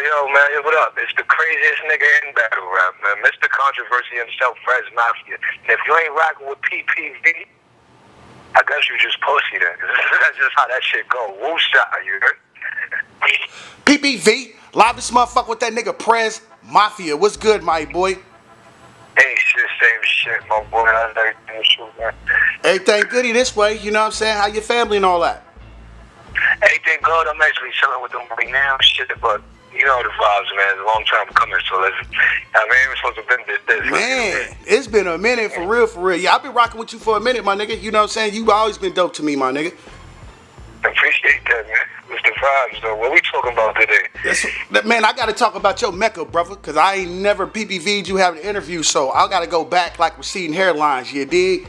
Yo, man, what up? It's the craziest nigga in battle rap, man. Mr. Controversy himself, PREZ MAFIA. And if you ain't rocking with PPV, I guess you just pussy then. That's just how that shit go. Woosah, you heard? PPV, live this motherfucker with that nigga PREZ MAFIA. What's good, my boy? Ain't shit, same shit, my boy. How's everything, shit, man? Everything goody this way, you know what I'm saying? How your family and all that? Everything good. I'm actually chilling with them right now, shit, but you know the vibes, man. It's a long time coming, so let's. I mean, we're supposed to have been this. Man, it's been a minute for real, for real. Yeah, I've been rocking with you for a minute, my nigga. You know what I'm saying? You've always been dope to me, my nigga. Appreciate that, man. What's the vibes, though? What we talking about today? Man, I got to talk about your Mecca, brother, because I ain't never PPV'd you having an interview, so I got to go back like receding hairlines, you dig?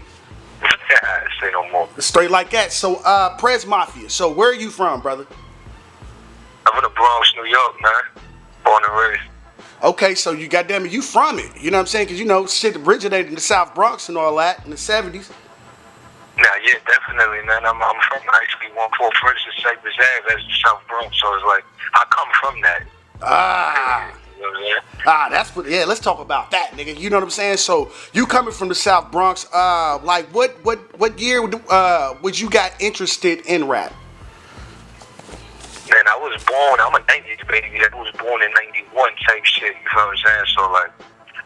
Say no more. Straight like that. So, PREZ MAFIA. So, where are you from, brother? I'm from the Bronx, New York, man. Born and raised. Okay, so you goddamn it, you from it. You know what I'm saying? Because, you know, shit originated in the South Bronx and all that in the 70s. Nah, yeah, definitely, man. I'm from actually 141st and Cypress Ave. That's the South Bronx, so it's like, I come from that. You know what I'm saying? That's what, yeah, let's talk about that, nigga. You know what I'm saying? So, you coming from the South Bronx, like, what year would you got interested in rap? Man, I was born, I'm a 90s baby. I was born in 91 type shit, you feel what I'm saying? So, like,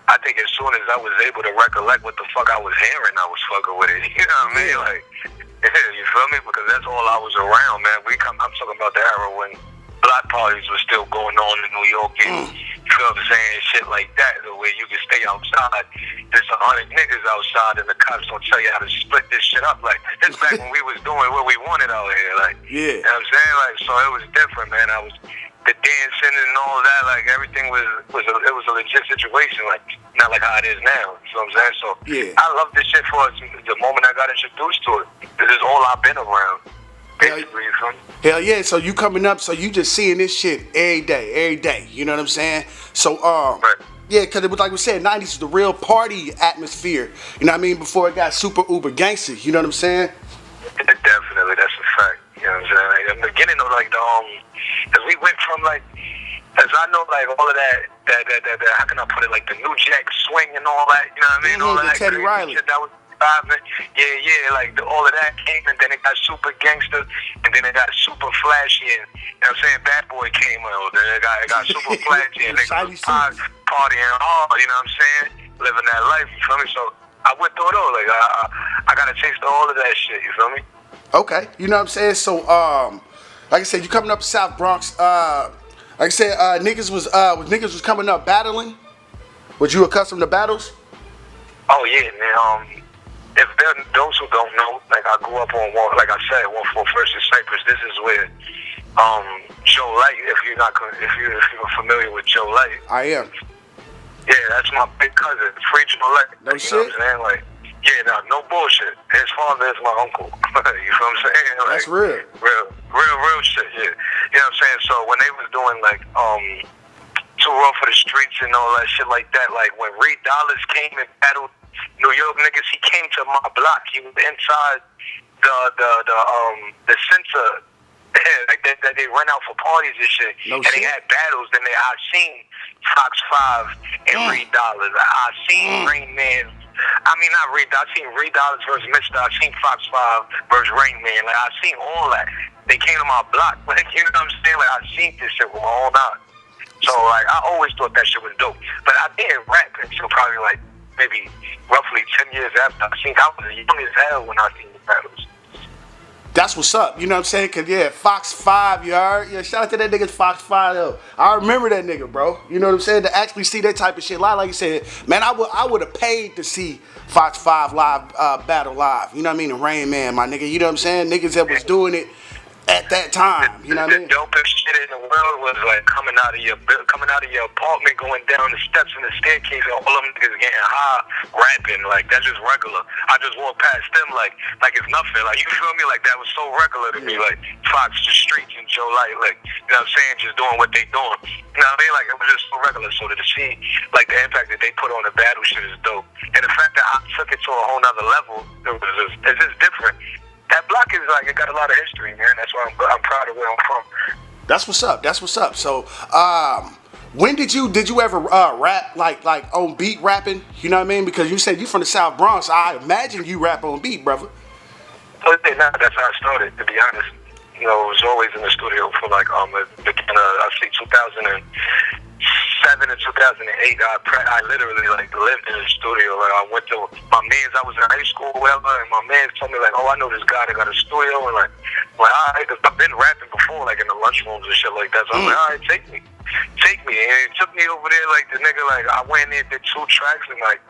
I think as soon as I was able to recollect what the fuck I was hearing, I was fucking with it. You know what I mean? Like, you feel me? Because that's all I was around, man. I'm talking about the era when block parties were still going on in New York and, you feel what I'm saying, shit like that, the way you can stay outside. There's 100 niggas outside and the cops don't tell you how to split this shit up. Like, this back when we was doing what we wanted out here. Like, yeah. You know what I'm saying? Like, so it was different, man. The dancing and all that, like, everything was a legit situation, like, not like how it is now. You know what I'm saying? So, yeah. I love this shit for the moment I got introduced to it. This is all I've been around. Basically, you feel me? Hell yeah, so you coming up, so you just seeing this shit every day, you know what I'm saying? So, right. Yeah, because it was like we said, 90s was the real party atmosphere, you know what I mean, before it got super uber gangster, you know what I'm saying? Definitely, that's a fact, you know what I'm saying? Like, in the beginning of, like, because we went from, like, as I know, like, all of that, how can I put it, like, the New Jack swing and all that, you know what I mean? All of that Teddy Riley. Shit that was vibing. Yeah, like, all of that came, and then it got super gangster, and then it got super flashy, and, you know what I'm saying, Bad Boy came out, then it got super flashy, and they got partying hard, you know what I'm saying? Living that life, you feel me? So, I went through it all, like, I got a taste of all of that shit, you feel me? Okay, you know what I'm saying? So, like I said, you coming up South Bronx, like I said, niggas was coming up battling. Was you accustomed to battles? Oh yeah, man. If those who don't know, like I grew up on like I said, 141st and Cypress. This is where Joe Light. If you're familiar with Joe Light, I am. Yeah, that's my big cousin, Free Joe Light. No you shit. Know what I'm saying? Like, yeah, no bullshit. His father is my uncle. You feel what I'm saying? Like, that's real. Real shit. Yeah. You know what I'm saying? So when they was doing like Too Raw for the Streets and all that shit like that, like when Reed Dollars came and battled New York niggas, he came to my block. He was inside the center, like that they rent out for parties and shit. No and shit. They had battles. Then I seen Fox 5 and Reed Dollars. I seen Rain Man. I mean, not Reed. I seen Reed Dollars versus Mister. I seen Fox 5 versus Rain Man. Like I seen all that. They came to my block. Like, you know what I'm saying? Like I seen this shit with my own eyes. So like I always thought that shit was dope. But I didn't rap until probably like maybe roughly 10 years after. I think I was young as hell when I seen the battles. That's what's up, you know what I'm saying? Cause yeah, Fox 5, you heard? Yeah, shout out to that nigga Fox 5 though. I remember that nigga, bro. You know what I'm saying? To actually see that type of shit live, like you said, man, I would have paid to see Fox 5 live battle live. You know what I mean? The Rain Man, my nigga. You know what I'm saying? Niggas that was doing it at that time. You know what I mean? The dopest shit in the world was like coming out of your apartment, going down the steps in the staircase, and all them niggas getting high, rapping. Like that's just regular. I just walk past them like it's nothing. Like you feel me? Like that was so regular to me. Like Fox the Streets and Joe Light, like you know what I'm saying, just doing what they doing. You know what I mean? Like it was just so regular. So to see like the impact that they put on the battle shit is dope. And the fact that I took it to a whole nother level, it's just different. That block is like, it got a lot of history, man. That's why I'm proud of where I'm from. That's what's up. That's what's up. So, When did you ever rap like on beat rapping? You know what I mean? Because you said you from the South Bronx. I imagine you rap on beat, brother. Oh, yeah, nah, that's how I started, to be honest. You know, I was always in the studio for like I say 2007 to 2008. I literally like lived in the studio. Like I went to my man's. I was in high school or whatever, and my man told me like, oh, I know this guy that got a studio, and like all right, cause I've been rapping before, like in the lunchrooms and shit like that. So I'm like, all right, take me. And it took me over there, like the nigga, like I went in, did 2 tracks, and like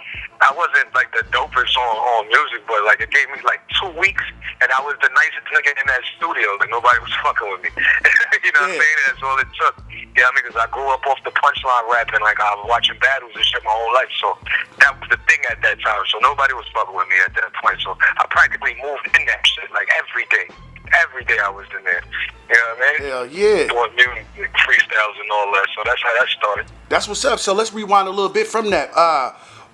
I wasn't like the dopest on music, but like it gave me like 2 weeks, and I was the nicest nigga in that studio. Like nobody was fucking with me. You know what I'm saying? That's all it took. Yeah, I mean, because I grew up off the punchline rapping, like I was watching battles and shit my whole life, so that was the thing at that time. So nobody was fucking with me at that point. So I practically moved in that shit like every day. Every day I was in there. You know what I mean? Hell yeah. Doing music, freestyles and all that. So that's how that started. That's what's up. So let's rewind a little bit from that.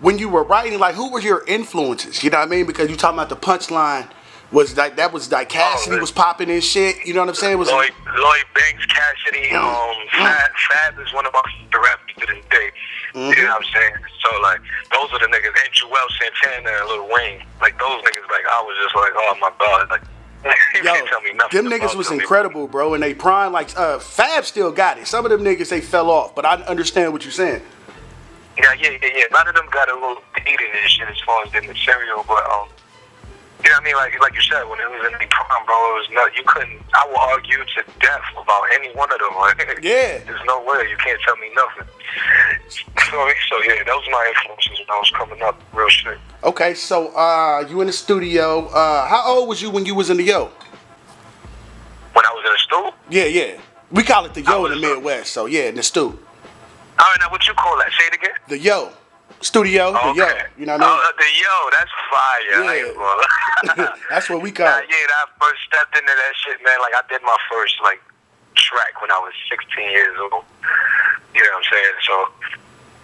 When you were writing, like who were your influences? You know what I mean? Because you talking about the punchline was like Cassidy was popping and shit. You know what I'm saying? Lloyd Banks, Cassidy, Fab is one of my favorite rappers to this day. You know what I'm saying? So like those are the niggas. And Joel Santana and Lil Wayne. Like those niggas, like I was just like, oh my god, like you can't tell me nothing. Them niggas was incredible, bro, and they prime. Like Fab still got it. Some of them niggas they fell off, but I understand what you're saying. Yeah. A lot of them got a little dated and shit as far as the material, but you know what I mean? Like you said, when it was in the prime, bro, it was not. You couldn't. I will argue to death about any one of them. Like, yeah. There's no way. You can't tell me nothing. So yeah, that was my influences when I was coming up. Real shit. Okay, so you in the studio. How old was you when you was in the Yo? When I was in the stew? Yeah. We call it the Yo in the Midwest. So yeah, in the stew. All right, now what you call that? Say it again. The Yo. Studio, the Yo. You know what I mean? The Yo, that's fire. Yeah. That's what we call it. Yeah, I first stepped into that shit, man. Like, I did my first, like, track when I was 16 years old. You know what I'm saying? So,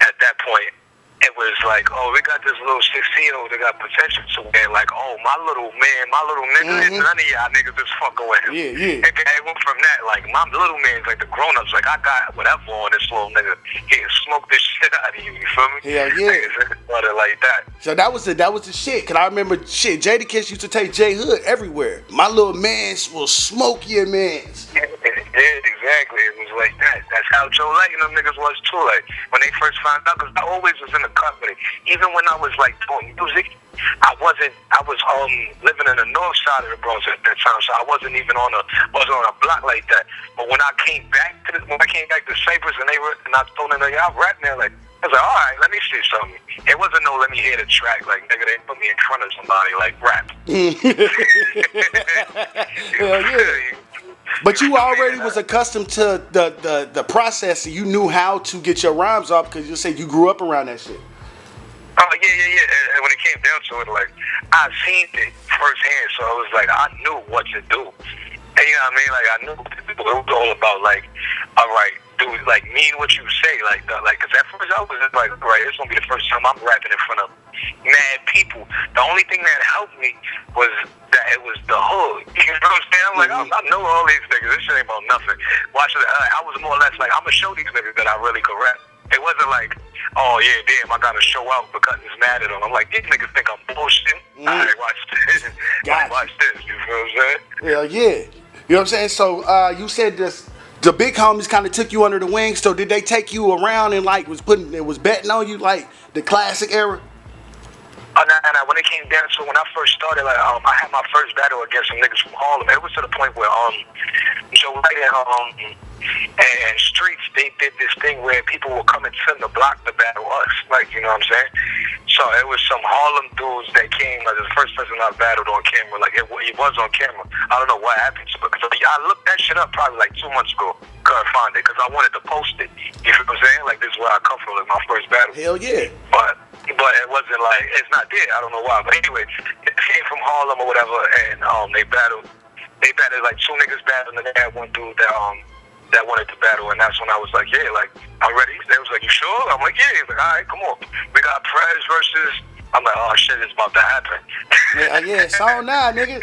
at that point, it was like, oh, we got this little 16-year-old that got potential to where, like, oh, my little man, my little nigga, none of y'all niggas is fucking with him. Yeah. And it went from that, like, my little man's like the grown-ups, like, I got whatever on this little nigga. He can smoke this shit out of you feel me? Hell yeah. Started like that. So that was the shit, cause I remember shit, Jadakiss used to take J Hood everywhere. My little mans will smoke your mans. Yeah, exactly. It was like that. That's how Joe Light and them niggas was too. Like when they first found out, cause I always was in the company. Even when I was like doing music, I was living in the north side of the Bronx at that time, so I wasn't on a block like that. But when I came back to Cypress and I told them, y'all rap now, like I was like, all right, let me see something. It wasn't no let me hear the track, like nigga, they put me in front of somebody like rap. Hell yeah. But you already was accustomed to the process, and you knew how to get your rhymes off because you said you grew up around that shit. Oh, yeah. And when it came down to it, like, I seen it firsthand, so it was like, I knew what to do. And you know what I mean? Like, I knew what to do. It was all about, like, all right, dude, like, mean what you say. Like, because at first I was just like, all right, it's going to be the first time I'm rapping in front of mad people. The only thing that helped me was that it was the hood. You know what I'm saying? I'm like, I know all these niggas. This shit ain't about nothing. Watch it. I was more or less like, I'm going to show these niggas that I really could rap. It wasn't like, oh, yeah, damn, I got to show out because it's mad at them. I'm like, these niggas think I'm bullshitting. All right, watch this. Watch this. You feel what I'm saying? Hell yeah. You know what I'm saying? So you said the big homies kind of took you under the wing. So did they take you around and like was betting on you like the classic era? Oh, no. When it came down to when I first started, like I had my first battle against some niggas from Harlem. It was to the point where Joe Light and Streets, they did this thing where people would come and send the block to battle us, like, you know what I'm saying? So it was some Harlem dudes that came, like the first person I battled on camera, like it was on camera. I don't know what happened to it, because I looked that shit up probably like 2 months ago, couldn't find it, because I wanted to post it, you feel what I'm saying? Like this is where I come from, like my first battle. Hell yeah. But it wasn't like, it's not there, I don't know why, but anyway, it came from Harlem or whatever, and they battled like 2 niggas battled, and they had one dude that wanted to battle, and that's when I was like, yeah, like, I'm ready. They was like, you sure? I'm like, yeah. He's like, all right, come on. We got PREZ versus, I'm like, oh, shit, it's about to happen. Yeah, it's on now, nigga.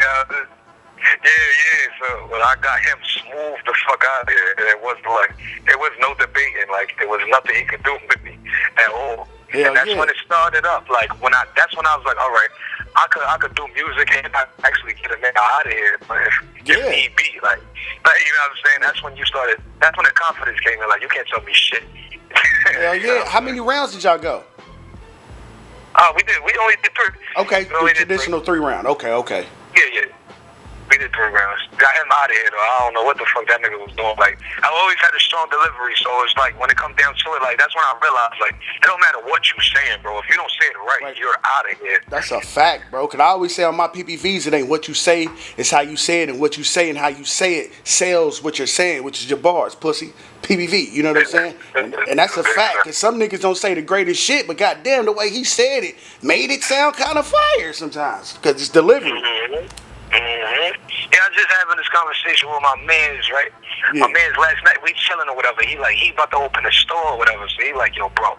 So when I got him smooth the fuck out of here, and it was no debating. Like there was nothing he could do with me at all. Hell and that's yeah. when it started up. Like that's when I was like, all right, I could do music and I actually get a nigga out of here, but if need be, like you know what I'm saying? That's when you started. That's when the confidence came in. Like you can't tell me shit. Hell yeah. How many rounds did y'all go? We did. We only did 3. Okay, the traditional 3 round. Okay. Yeah. We did 3 rounds. Got him out of here, though. I don't know what the fuck that nigga was doing. Like, I always had a strong delivery, so it's like, when it comes down to it, like, that's when I realized, like, it don't matter what you saying, bro. If you don't say it right, you're out of here. That's a fact, bro. Because I always say on my PPVs, it ain't what you say, it's how you say it, and what you say and how you say it sells what you're saying, which is your bars, pussy. PPV, you know what I'm saying? And that's a fact. Because some niggas don't say the greatest shit, but goddamn, the way he said it made it sound kind of fire sometimes. Because it's delivery. Yeah, I was just having this conversation with my mans, right? Yeah. My mans last night, we chilling or whatever. He about to open a store or whatever. So he like, yo, bro,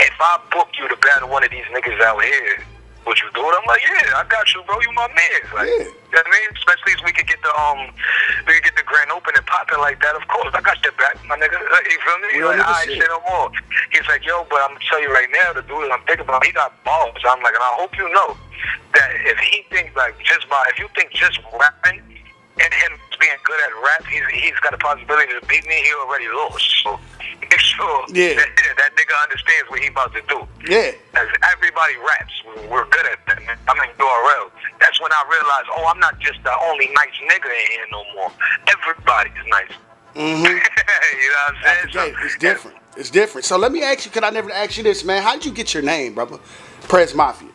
if I book you to battle one of these niggas out here, would you do it? I'm like, yeah, I got you, bro. You my mans. Like, you know what I mean? Especially if we could get the grand opening popping like that. Of course, I got your back, my nigga. You feel me? He's like, I ain't say no more. He's like, yo, but I'm gonna tell you right now, the dude I'm thinking about, he got balls. I'm like, and I hope you know that if he thinks if you think just rapping and him being good at rap, he's got a possibility to beat me. He already lost. So make sure that nigga understands what he about to do. Yeah. As everybody raps, we're good at that. I'm in URL. That's when I realized, I'm not just the only nice nigga in here no more. Everybody is nice. You know what I'm saying? It's different. It's different. So let me ask you, because I never asked you this, man. How did you get your name, brother? PREZ Mafia.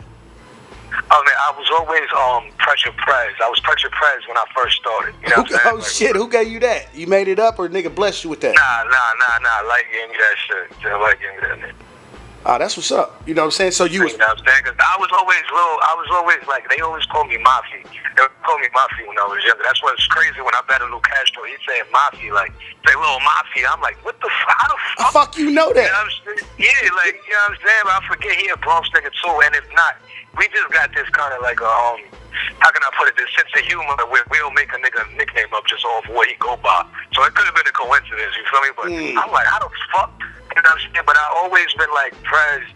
Oh man, I was always PREZ. I was PREZ when I first started. You know what I'm saying? Shit, who gave you that? You made it up or nigga blessed you with that? Nah. Light gave me that shit. Light gave me that nigga. Oh, that's what's up. You know what I'm saying? So you was... You know what I'm saying? Because I was always like, they always called me Mafia. They called me Mafia when I was younger. That's what's crazy when I battled Lil Castro. He said Mafia, like, say Lil Mafia. I'm like, what the fuck? How the fuck you know that? You know what I'm saying? Yeah, like, you know what I'm saying? But I forget he a Bronx nigga too. And if not, we just got this kind of like how can I put it, this sense of humor where we'll make a nigga nickname up just off what he go by. So it could have been a coincidence, you feel me? But I'm like, how the fuck? You know what I'm saying? But I always been like PREZ,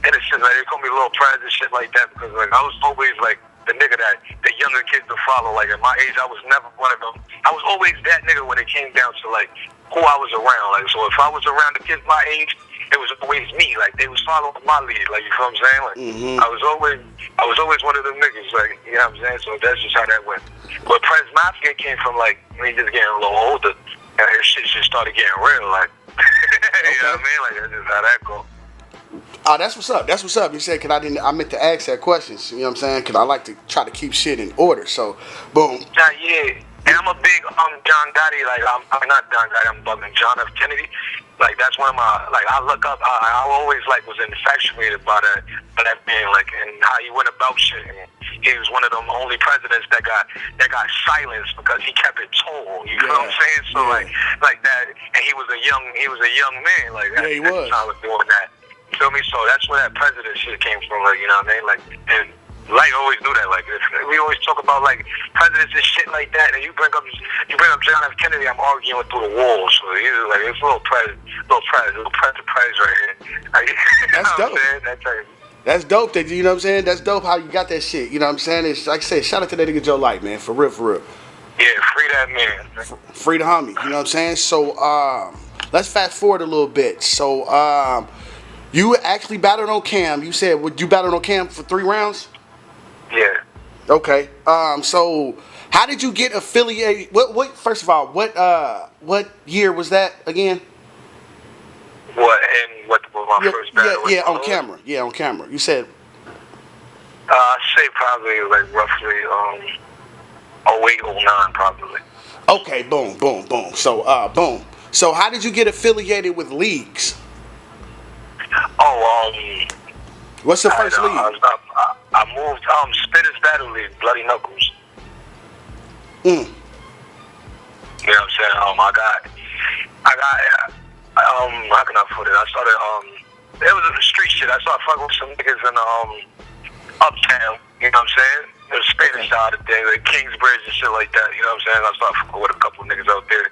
and it's just like, they call me Lil PREZ and shit like that, because like I was always like the nigga that the younger kids to follow. Like at my age, I was never one of them. I was always that nigga when it came down to like who I was around. Like, so if I was around the kids my age, it was always me. Like they was following my lead. Like, you feel what I'm saying? Like I was always one of them niggas. Like, you know what I'm saying? So that's just how that went. But PREZ Mafia came from like me just getting a little older, and his shit just started getting real. Like, you know what I mean? Like that's just how that go. Oh, that's what's up. That's what's up. You said, because I meant to ask that questions. You know what I'm saying? Because I like to try to keep shit in order. So, boom. Yeah. And I'm a big John Gotti. Like I'm not John Gotti. I'm bugging John F. Kennedy. Like that's one of my, like I look up. I always like was infatuated by that man. Like, and how he went about shit. And he was one of them only presidents that got silenced because he kept it told. You know what I'm saying? So like that. And he was a young man. Like at the time of doing that. You feel me? So that's where that president shit came from. Like, you know what I mean? Like, and Light always knew that. Like, we always talk about like presidents and shit like that, and you bring up John F. Kennedy, I'm arguing through the walls. So he's like, it's little PREZ right here. Like, that's dope. That's like, that's dope. That, you know what I'm saying? That's dope how you got that shit. You know what I'm saying? It's like I said, shout out to that nigga Joe Light, man. For real. Yeah, free that man. Free the homie. You know what I'm saying? So let's fast forward a little bit. So you actually battled on cam. You said, would you battle on cam for 3 rounds? Yeah. Okay. So how did you get affiliated? What? First of all, what year was that again? What was my first battle? Yeah, on camera. Yeah, on camera. You said. I'd say probably like roughly 08, 09 probably. Okay. Boom. So boom. So how did you get affiliated with leagues? What's the first league? I moved Spitters Battle League, Bloody Knuckles. You know what I'm saying? I got how can I put it? I started it was the street shit. I started fucking with some niggas in Uptown, you know what I'm saying? The Spanish side of things, like Kingsbridge and shit like that. You know what I'm saying? I started fucking with a couple of niggas out there.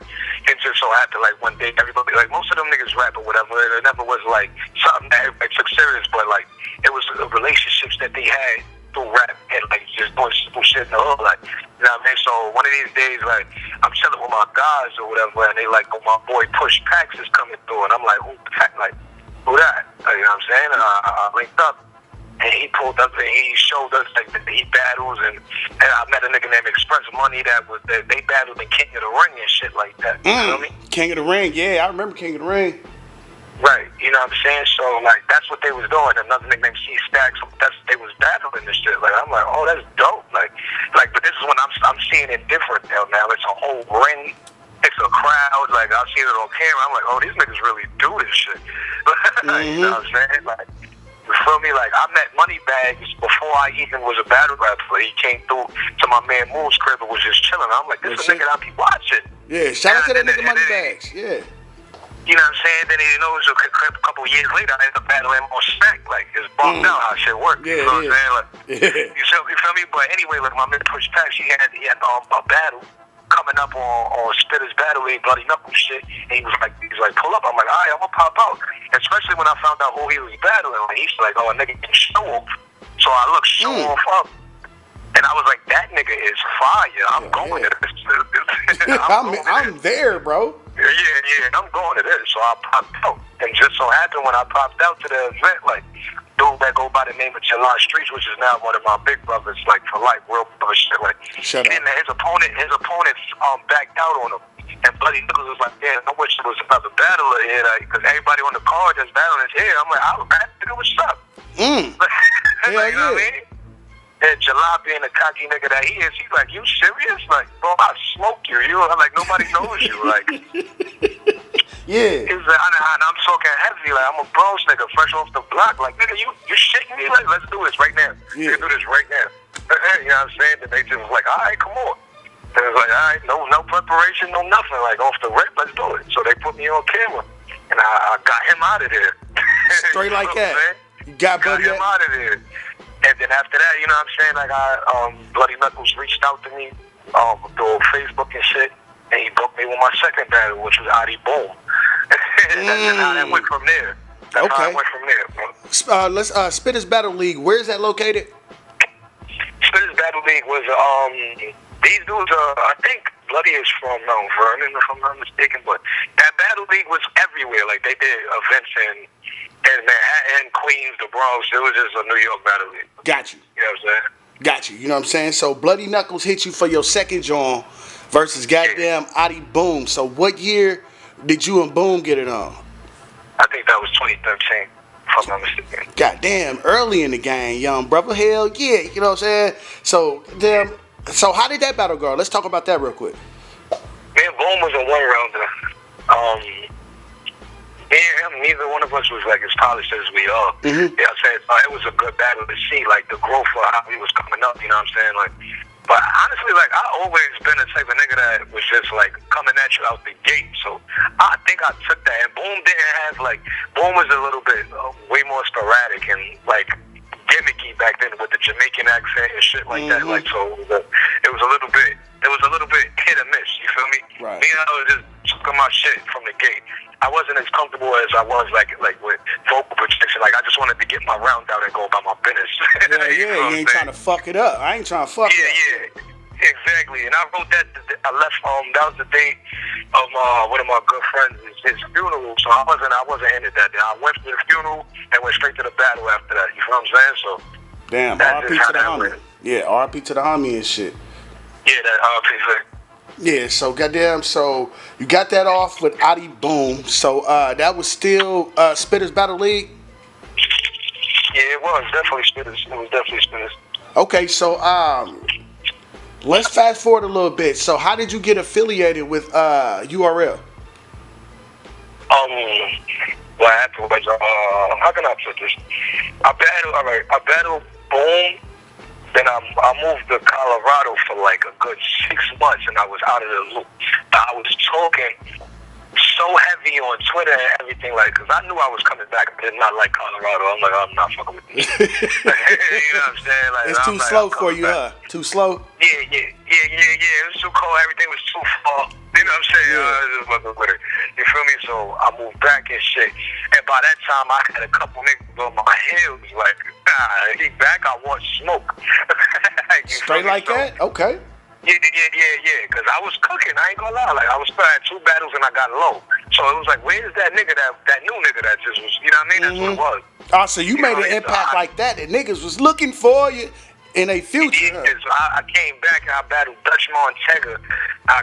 It just so happened, like, one day, everybody, like, most of them niggas rap or whatever, and it never was, like, something that everybody took serious, but, like, it was the relationships that they had through rap and, like, just doing simple shit in the hood, like, you know what I mean? So, one of these days, like, I'm chilling with my guys or whatever, and they, like, oh, my boy Push Pax is coming through, and I'm like, who that? Like, who that? Like, you know what I'm saying? And I linked up. And he pulled up and he showed us like that he battles, and I met a nigga named Express Money that they battled in King of the Ring and shit like that. You know what I mean? King of the Ring, yeah, I remember King of the Ring. Right, you know what I'm saying? So like that's what they was doing. Another nigga named C Stacks, they was battling this shit. Like I'm like, oh, that's dope. Like, but this is when I'm seeing it different now. It's a whole ring. It's a crowd. Like I see it on camera. I'm like, oh, these niggas really do this shit. You know what I'm saying? Like. You feel me? Like, I met Moneybags before I even was a battle rapper. He came through to my man Moon's crib and was just chilling. I'm like, this is a nigga I be watching. Yeah, shout out to that nigga Moneybags. Yeah. You know what I'm saying? Then, you know, it was a couple of years later, I ended up battling more Smack. Like, it's bumped out how shit worked. Yeah, you know what I'm saying? Like, you feel me? But anyway, like, my man Push Pax, he had a battle coming up on Spitter's Battle League, Bloody Knuckles shit, and he was like, pull up. I'm like, all right, I'm gonna pop out. Especially when I found out who he was battling. Like, he's like, oh, a nigga can show off. So I looked show off up, and I was like, that nigga is fire. I'm going to this. I'm there, bro. Yeah, I'm going to this. So I popped out, and just so happened when I popped out to the event, like, dude that go by the name of July Streets, which is now one of my big brothers, like for life, real brother shit. Like, and his opponent backed out on him, and Bloody Knuckles was like, "Damn, I wish there was another battler here, because everybody on the card that's battling is here." I'm like, "I'll rap, nigga, what's up?" Hell you know what I mean? And July being the cocky nigga that he is, he's like, "You serious? Like, bro, I smoked you. I'm like, nobody knows you, like." Yeah. He was like, and I'm talking heavy, like I'm a bros nigga, fresh off the block. Like, nigga, you shitting me? Like, let's do this right now. We can do this right now. You know what I'm saying? And they just was like, all right, come on. And it was like, all right, no preparation, no nothing. Like, off the rip, let's do it. So they put me on camera, and I got him out of there. Straight like that. You got him out of there. And then after that, you know what I'm saying? Like, Bloody Knuckles reached out to me through Facebook and shit, and he booked me with my second battle, which was Adi Boom. That's how that went from there. That's how it went from there, bro. Let's Spitter's Battle League. Where is that located? Spitter's Battle League was these dudes. I think Bloody is from Mount Vernon, if I'm not mistaken. But that Battle League was everywhere. Like they did events in Manhattan, Queens, the Bronx. It was just a New York Battle League. Got you. You know what I'm saying? Got you. You know what I'm saying? So Bloody Knuckles hit you for your second joint versus goddamn Adi Boom. So what year did you and Boom get it on? I think that was 2013, if I'm not mistaken. Goddamn, early in the game, young brother. Hell yeah, you know what I'm saying? So how did that battle go? Let's talk about that real quick. Me and Boom was a one-rounder. Me and him, neither one of us was like as polished as we are. You know what I'm saying? It was a good battle to see, like, the growth of how he was coming up, you know what I'm saying? Like, but honestly, like, I always been the type of nigga that was just, like, coming at you out the gate. So I think I took that. And Boom didn't have, like, Boom was a little bit way more sporadic and, like, gimmicky back then with the Jamaican accent and shit like that. Like, so it was a little bit hit or miss, you feel me? Right. Me, I was just took my shit from the gate. I wasn't as comfortable as I was like with vocal projection. Like, I just wanted to get my round out and go about my business. You ain't trying to fuck it up. I ain't trying to fuck it up. Yeah, exactly. And I wrote that. I left. That was the date of one of my good friends' his funeral. So I wasn't in it that day. I went to the funeral and went straight to the battle after that. You feel what I'm saying? So damn, RP to the homie. Yeah, RP to the homie and shit. Yeah, that RP thing. Yeah, so goddamn, so you got that off with Adi Boom. So that was still Spitter's Battle League? Yeah, it was definitely Spitters. It was definitely Spitters. Okay, so let's fast forward a little bit. So how did you get affiliated with URL? What happened was, how can I put this? I battled Boom. Then I moved to Colorado for like a good 6 months, and I was out of the loop. I was talking so heavy on Twitter and everything, like, because I knew I was coming back. I did not like Colorado. I'm like, I'm not fucking with this shit. You know what I'm saying? Like, It's too slow for you, huh? Too slow? Yeah. It was too cold. Everything was too far. You know what I'm saying? I just wasn't with it. You feel me? So I moved back and shit. And by that time, I had a couple niggas on my heels. Like, he back, I want smoke. Straight like that? Okay. Yeah. Because I was cooking. I ain't gonna lie. Like, I had 2 battles and I got low. So it was like, where's that nigga, that new nigga that just was, you know what I mean? That's what it was. Oh, so you made an impact like that niggas was looking for you in a future. Yeah, so I came back and I battled Dutch Montega. I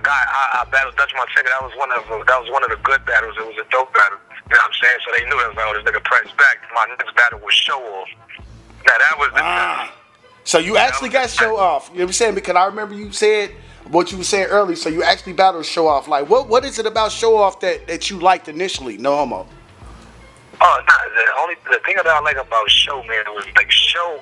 battled Dutch Montega. That was one of the good battles. It was a dope battle. You know what I'm saying? So they knew that was like, oh, this nigga PREZ back. My next battle was Show Off. Now that was the So you actually got Show Off. You know what I'm saying? Because I remember you said what you were saying earlier. So you actually battled Show Off. Like, what is it about Show Off that you liked initially? No homo. Oh, nah, the thing that I like about Show, man, was like Show,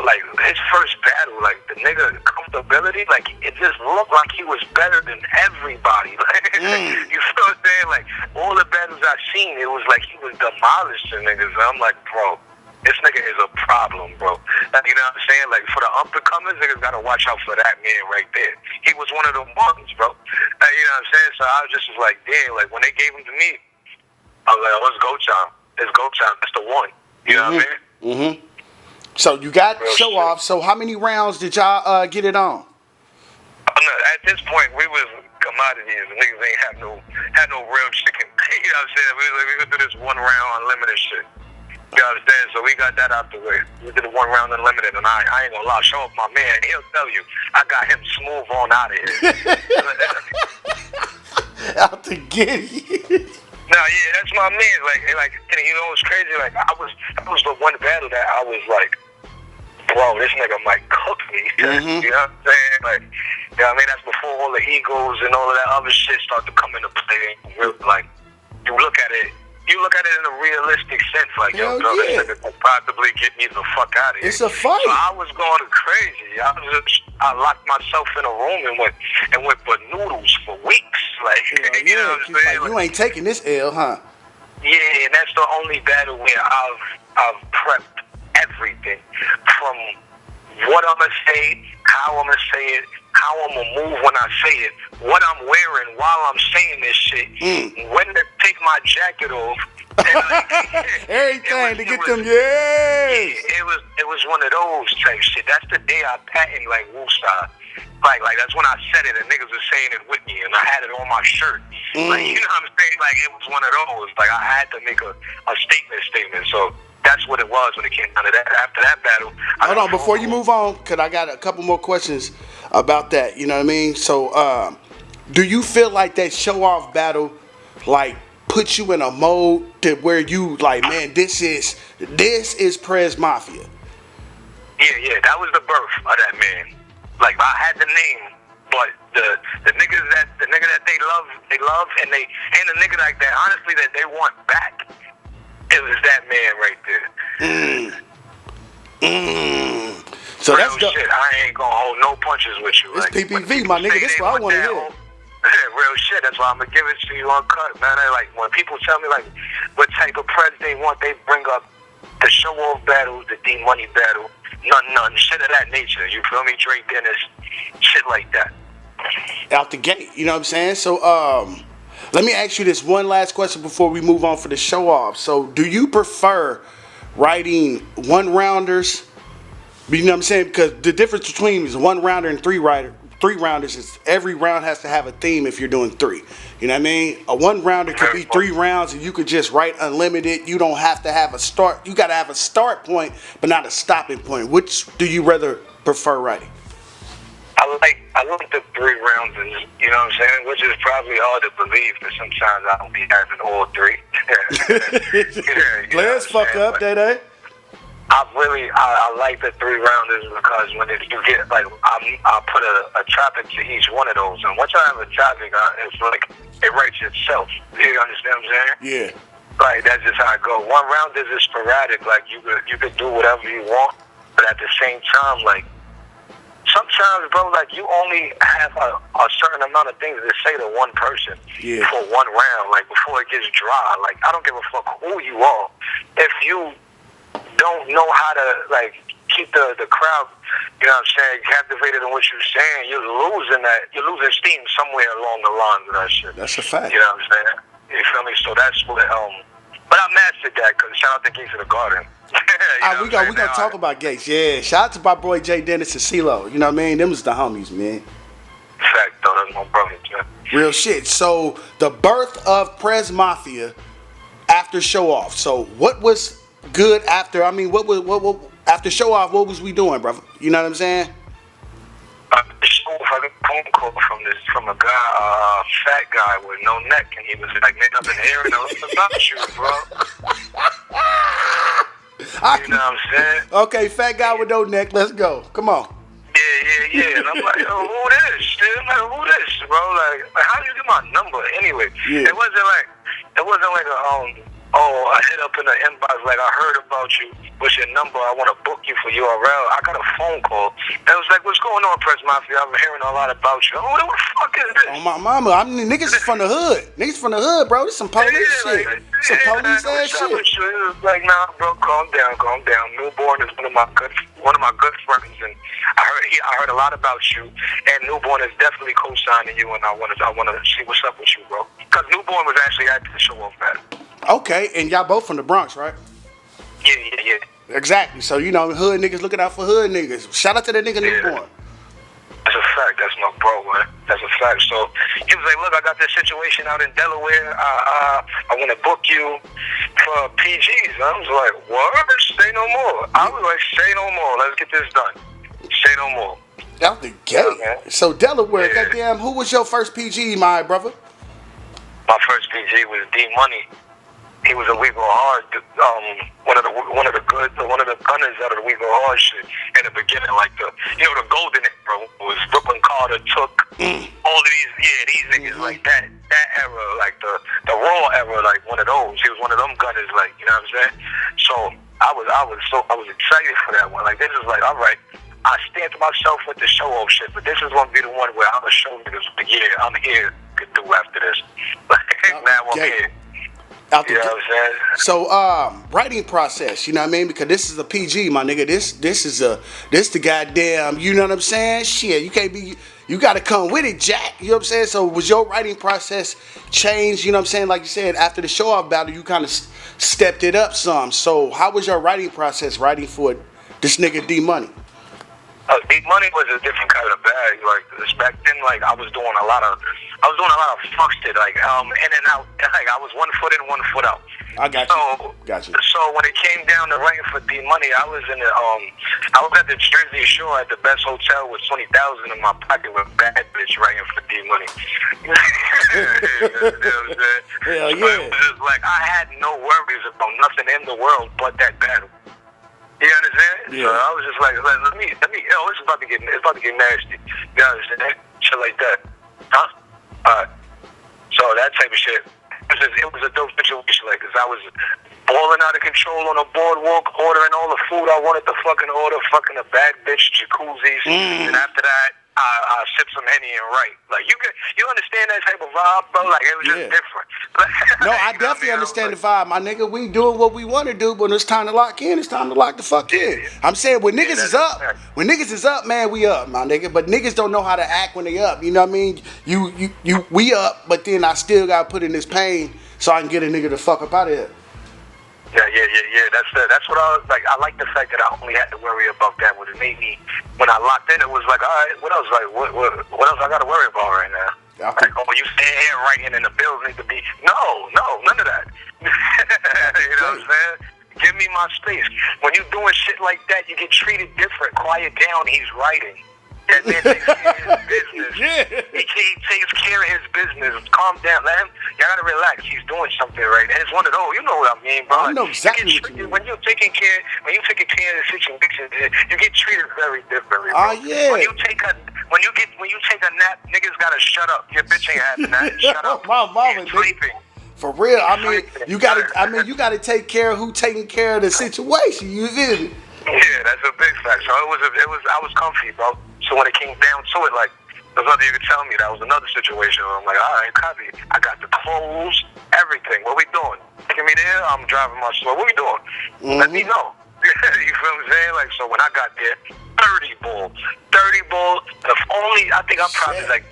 like his first battle, like the nigga comfortability, like it just looked like he was better than everybody. Like, you feel what I'm saying? Like all the battles I've seen, it was like he was demolishing niggas. And I'm like, bro, this nigga is a problem, bro. Like, you know what I'm saying? Like for the up-and-comers, niggas gotta watch out for that man right there. He was one of the ones, bro. Like, you know what I'm saying? So I just was like, damn, like when they gave him to me, I was like, oh, it's go time. It's go time. That's the one. You know what I mean? So you got Show Off. So how many rounds did y'all get it on? At this point, we was commodities. The niggas ain't had no real chicken. You know what I'm saying? We could do this 1 round unlimited shit. You understand? So we got that out the way. We did a 1 round unlimited, and I ain't gonna lie, Show Off my man. He'll tell you, I got him smooth on out of here. Out to get you. No, yeah, that's my man. Like, you know, it's crazy. Like, that was the one battle that I was like, bro, this nigga might cook me. You know what I'm saying? Like, you know what I mean? That's before all the egos and all of that other shit start to come into play. Like, you look at it in a realistic sense. Like, yo, bro, this nigga could possibly get me the fuck out of here. It's a fight. So I was going crazy. I locked myself in a room and went for noodles for weeks. Like, you know what I'm saying? Like, you ain't taking this L, huh? Yeah, and that's the only battle where I've prepped everything from what I'm gonna say, how I'm gonna say it, how I'm gonna move when I say it, what I'm wearing while I'm saying this shit, when to take my jacket off, and like, everything to get them. It was one of those type shit. That's the day I patented like Woosah. Like that's when I said it and niggas was saying it with me and I had it on my shirt. Like, you know what I'm saying? Like it was one of those. Like I had to make a statement. So that's what it was when it came down to that. After that battle. Hold on, before you move on, cause I got a couple more questions about that. You know what I mean? So do you feel like that Show Off battle like put you in a mode to where you like, man, this is PREZ Mafia? Yeah, that was the birth of that man. Like I had the name, but the niggas that they love, and the nigga like that, honestly, that they want back. It was that man right there. So real that's the shit. I ain't gonna hold no punches with you. It's like, PPV, my nigga. That's what I want to hear. Real shit. That's why I'm gonna give it to you uncut, man. Like when people tell me like what type of PREZ they want, they bring up the Show Off battle, the D Money battle. None, shit of that nature. You feel me? Drake Dennis, shit like that. Out the gate, you know what I'm saying? So, let me ask you this one last question before we move on for the Show Off. So, do you prefer writing 1-rounders? You know what I'm saying? Because the difference between is 1-rounder and 3-rounders is every round has to have a theme if you're doing 3. You know what I mean? A 1-rounder could be 3 rounds and you could just write unlimited. You don't have to have a start. You got to have a start point, but not a stopping point. Which do you rather prefer writing? I like the 3 rounds, and you know what I'm saying? Which is probably hard to believe because sometimes I don't be having all 3. Players fuck up, they. I like the 3-rounders because when you get like I put a topic to each one of those, and once I have a topic, it's like it writes itself. You understand what I'm saying? Yeah. Like that's just how I go. 1-rounders is sporadic. Like you could do whatever you want, but at the same time, like sometimes, bro, like you only have a certain amount of things to say to one person for one round, like before it gets dry. Like I don't give a fuck who you are. If you don't know how to like keep the crowd, you know what I'm saying, captivated in what you're saying, you're losing steam somewhere along the lines of that shit. That's a fact. You know what I'm saying? You feel me? So that's what but I mastered that because shout out to Gates of the Garden. We gonna talk about Gates. Yeah, shout out to my boy Jay Dennis and CeeLo. You know what I mean? Them was the homies, man. Fact though, that's my brother, man. Real shit. So the birth of PREZ Mafia after Show Off. So what was good after? I mean, what after Show Off? What was we doing, brother? You know what I'm saying? The show off, I got a phone call from a guy, fat guy with no neck, and he was like, "Man, I've been hearing a lot about you, bro." You know what I'm saying? Okay, fat guy with no neck. Let's go. Come on. Yeah. And I'm like, yo, who this? I'm like, who this, bro? Like how did you get my number? Anyway, it wasn't like a I hit up in the inbox like I heard about you. What's your number? I want to book you for URL. I got a phone call. And it was like, what's going on, PREZ Mafia? I've been hearing a lot about you. Oh, what the fuck is this? Oh my mama, I mean niggas is from the hood. Niggas from the hood, bro. This some police shit. Some police ass shit. It was like, nah, bro, calm down. Newborn is one of my good friends, and I heard a lot about you. And Newborn is definitely co-signing you, and I want to see what's up with you, bro. Because Newborn was actually at the show off, man. Okay, and y'all both from the Bronx, right? Yeah. Exactly. So you know, hood niggas looking out for hood niggas. Shout out to that nigga Newborn. That's a fact. That's my bro, man. That's a fact. So he was like, look, I got this situation out in Delaware. I want to book you for PGs. I was like, what? Say no more. I was like, say no more. Let's get this done. Say no more. Out the gate. So Delaware, goddamn, who was your first PG, my brother? My first PG was D Money. He was a We Go Hard, one of the gunners out of the We Go Hard shit in the beginning, like the golden era was Brooklyn Carter took all of these niggas like that era, like the raw era, like one of those. He was one of them gunners, like, you know what I'm saying? So I was excited for that one. Like this is like, all right, I stamped myself with the show off shit, but this is gonna be the one where I'm gonna show niggas, I'm here to do after this. Now I'm here. You know what I'm saying? So, writing process, you know what I mean? Because this is a PG, my nigga. This the goddamn, you know what I'm saying? Shit, you gotta come with it, Jack. You know what I'm saying? So, was your writing process changed? You know what I'm saying? Like you said, after the show off battle, you kind of stepped it up some. So, how was your writing process writing for this nigga D Money? D Money was a different kind of bag. Like back then, like I was doing a lot of fuck shit, like in and out. Like I was 1 foot in, 1 foot out. I got you. So when it came down to writing for D Money, I was in I was at the Jersey Shore at the best hotel with 20,000 in my pocket with bad bitch writing for D Money. You know what I'm saying? Hell yeah. It was just like I had no worries about nothing in the world but that battle. You understand? Yeah. So I was just like, let me. It's about to get nasty. You understand? Shit like that, huh? Alright. So that type of shit. It was a dope situation, like, cause I was balling out of control on a boardwalk, ordering all the food I wanted to fucking order, fucking a bad bitch, jacuzzis, and after that, I sip some Henny and write. Like you understand that type of vibe, bro? Like it was just different. No, I definitely understand the vibe, my nigga. We doing what we want to do, but when it's time to lock in, it's time to lock the fuck in. I'm saying when niggas is up, man, we up, my nigga. But niggas don't know how to act when they up. You know what I mean? We up, but then I still gotta put in this pain so I can get a nigga to fuck up out of here. Yeah. That's what I was like. I like the fact that I only had to worry about that. What it made me when I locked in, it was like, all right, what else? Like, what else I got to worry about right now? Like, oh, you stand here writing and the bills need to be. No, none of that. You know what I'm saying? Give me my space. When you doing shit like that, you get treated different. Quiet down. He's writing. That man takes care of his business. He takes care of his business. Calm down. Let him. Y'all gotta relax. He's doing something right. And it's one of those. You know what I mean, bro? I know exactly what you mean. When you're taking care of the situation, you get treated very differently. Bro. Oh yeah. When you take a nap, niggas gotta shut up. Your bitch ain't having that. Shut up. My mama, sleeping. For real. I mean, you gotta take care of who taking care of the situation. You feel me? Yeah, that's a big fact. So I was comfy, bro. So when it came down to it, like, there's nothing you could tell me. That was another situation. I'm like, all right, copy. I got the clothes, everything. What we doing? Taking me there? I'm driving my store. What we doing? Let me know. You feel what I'm saying? Like, so when I got there, 30 balls. 30 balls. I think I'm probably like,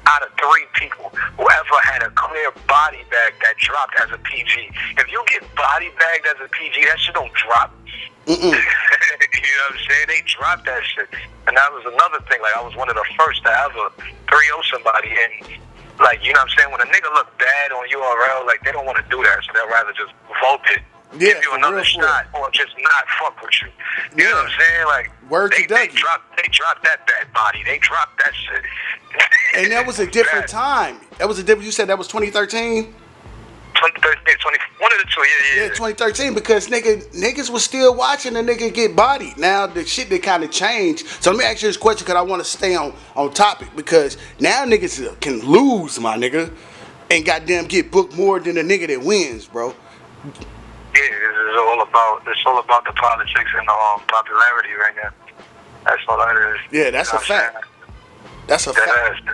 out of 3 people who ever had a clear body bag that dropped as a PG. If you get body bagged as a PG, that shit don't drop. You know what I'm saying? They dropped that shit. And that was another thing. Like, I was one of the first to ever 3-0 somebody. And, like, you know what I'm saying? When a nigga look bad on URL, like, they don't want to do that. So they'll rather just vote it. Give you another shot or just not fuck with you. You know what I'm saying? Like, they dropped that bad body. They dropped that shit. And that was a different time. That was a different. You said that was 2013. 2013, one of the two. Yeah. 2013, because niggas was still watching a nigga get bodied. Now the shit that kind of changed. So let me ask you this question, because I want to stay on topic, because now niggas can lose, my nigga, and goddamn get booked more than a nigga that wins, bro. Yeah, it's all about the politics and the popularity right now. That's all that is. Yeah, that's a fact. That's a fact.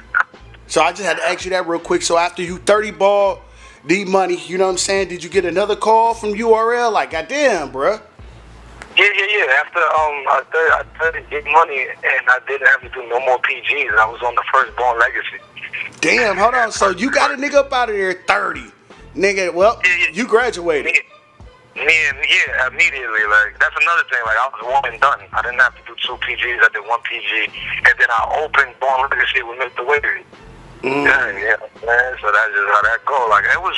So I just had to ask you that real quick. So after you 30 ball D-Money, you know what I'm saying? Did you get another call from URL? Like, goddamn, bruh. Yeah. After I 30 D-Money and I didn't have to do no more PGs. I was on the first Born Legacy. Damn, hold on. So you got a nigga up out of there 30. Nigga, well, you graduated. Yeah, immediately. Like, that's another thing. Like, I was one and done. I didn't have to do 2 PGs. I did 1 PG, and then I opened Born Legacy with Mr. Wiggery. Yeah, man. So that's just how that go. Like, it was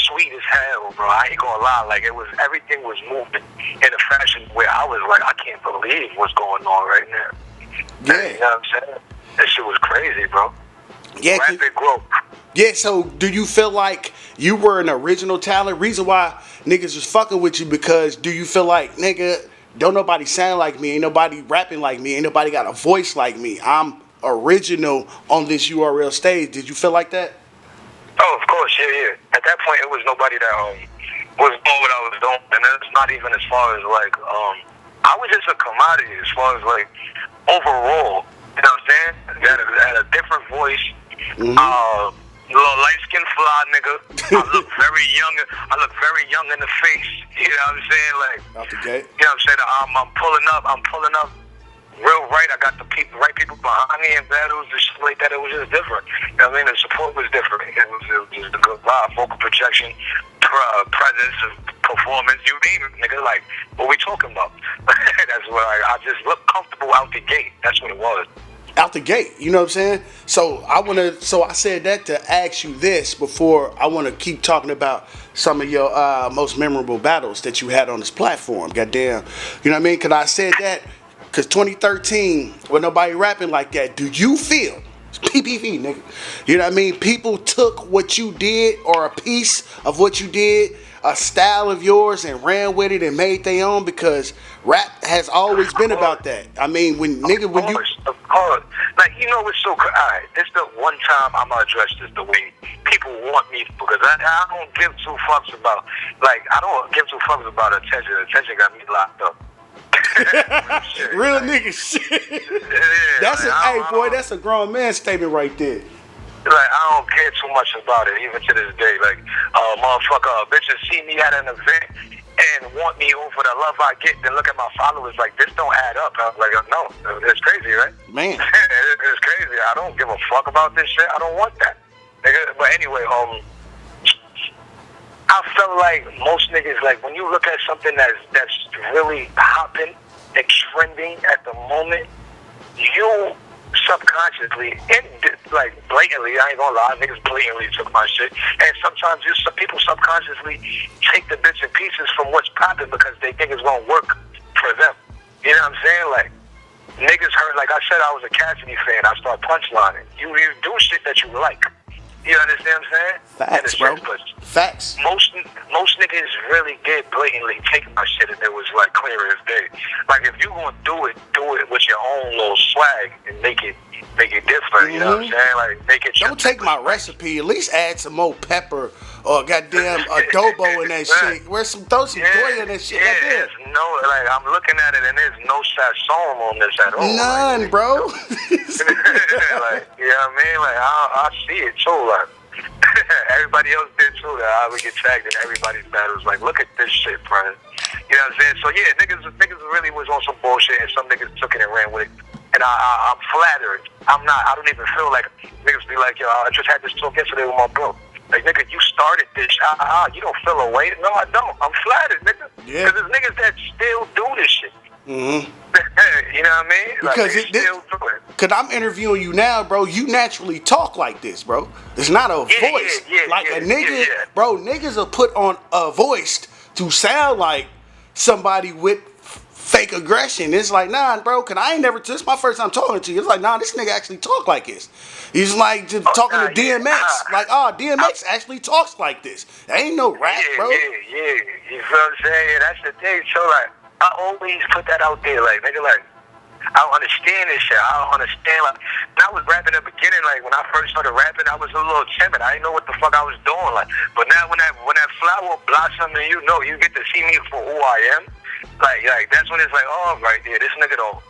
sweet as hell, bro. I ain't gonna lie. Like, everything was moving in a fashion where I was like, I can't believe what's going on right now. Yeah, you know what I'm saying? That shit was crazy, bro. Yeah, rapid growth. Yeah, so do you feel like you were an original talent? Reason why niggas was fucking with you, because do you feel like, nigga, don't nobody sound like me, ain't nobody rapping like me, ain't nobody got a voice like me, I'm original on this URL stage? Did you feel like that? Oh, of course, yeah. At that point, it was nobody that was doing what I was doing, and it's not even as far as like I was just a commodity as far as like overall. You know what I'm saying? Had a different voice. Little light-skinned fly nigga. I look very young in the face. You know what I'm saying? Like, out the gate. You know what I'm saying? I'm pulling up real right. I got the right people behind me in battles and shit like that. It was just different. You know what I mean? The support was different. It was just a good vibe, vocal projection, presence, performance. You name it, nigga. Like, what we talking about? That's what I just looked comfortable out the gate. That's what it was. Out the gate, you know what I'm saying? So I said that to ask you this before I want to keep talking about some of your most memorable battles that you had on this platform. Goddamn, you know what I mean? Because I said that because 2013, with nobody rapping like that, do you feel, PPV, nigga, you know what I mean? People took what you did or a piece of what you did, a style of yours, and ran with it and made their own, because rap has always been about that. I mean, when you... Of course. Like, you know what's so good? Alright, this is the one time I'm gonna address this the way people want me to, because I don't give 2 fucks about, like, I don't give 2 fucks about attention. Attention got me locked up. Real nigga shit. Yeah, That's that's a grown man statement right there. Like, I don't care too much about it, even to this day. Like, motherfucker, bitches see me at an event and want me over the love I get, then look at my followers like, this don't add up. I was like, no, it's crazy, right? Man. It's crazy. I don't give a fuck about this shit. I don't want that. But anyway, I felt like most niggas, like, when you look at something that's really hopping and trending at the moment, you subconsciously and like blatantly, I ain't gonna lie, niggas blatantly took my shit, and sometimes some people subconsciously take the bits and pieces from what's popping because they think it's gonna work for them. You know what I'm saying? Like, niggas heard, like I said, I was a Cassidy fan. I start punchlining. You do shit that you like. You understand what I'm saying? Facts, bro. Facts. Most niggas really did blatantly take my shit, and it was like clear as day. Like, if you gonna do it with your own little swag and make it different. You know what I'm saying? Like, make it. Don't take my recipe. At least add some more pepper or goddamn adobo in that shit. Throw some Goya in that shit. Yeah, like it's no, like I'm looking at it and there's no sasson on this at all. None, like, bro. Like, you know what I mean? Like I see it too. Like everybody else did too. That I would get tagged in everybody's battles. Like, look at this shit, bro. You know what I'm saying? So yeah, niggas really was on some bullshit, and some niggas took it and ran with it. And I'm flattered. I don't even feel like niggas be like, yo, I just had this talk yesterday with my bro. Like, nigga, you started this. You don't feel a weight. No, I don't. I'm flattered, nigga. Yeah. Because there's niggas that still do this shit. Mm-hmm. You know what I mean? Like, Because they still do it. Because I'm interviewing you now, bro. You naturally talk like this, bro. It's not a voice. A nigga, bro, niggas are put on a voice to sound like somebody with fake aggression. It's like, nah, bro, cause I ain't never, this is my first time talking to you. It's like, nah, this nigga actually talk like this. He's like just talking to DMX. Like, DMX actually talks like this. There ain't no rap, bro. Yeah. You feel what I'm saying? Yeah, that's the thing. So, like, I always put that out there. Like, nigga, like, I don't understand this shit. I don't understand. Like, when I was rapping in the beginning, like, when I first started rapping, I was a little timid. I didn't know what the fuck I was doing. Like, but now when that flower blossoms and you get to see me for who I am, like that's when it's like, oh, right there, this nigga don't,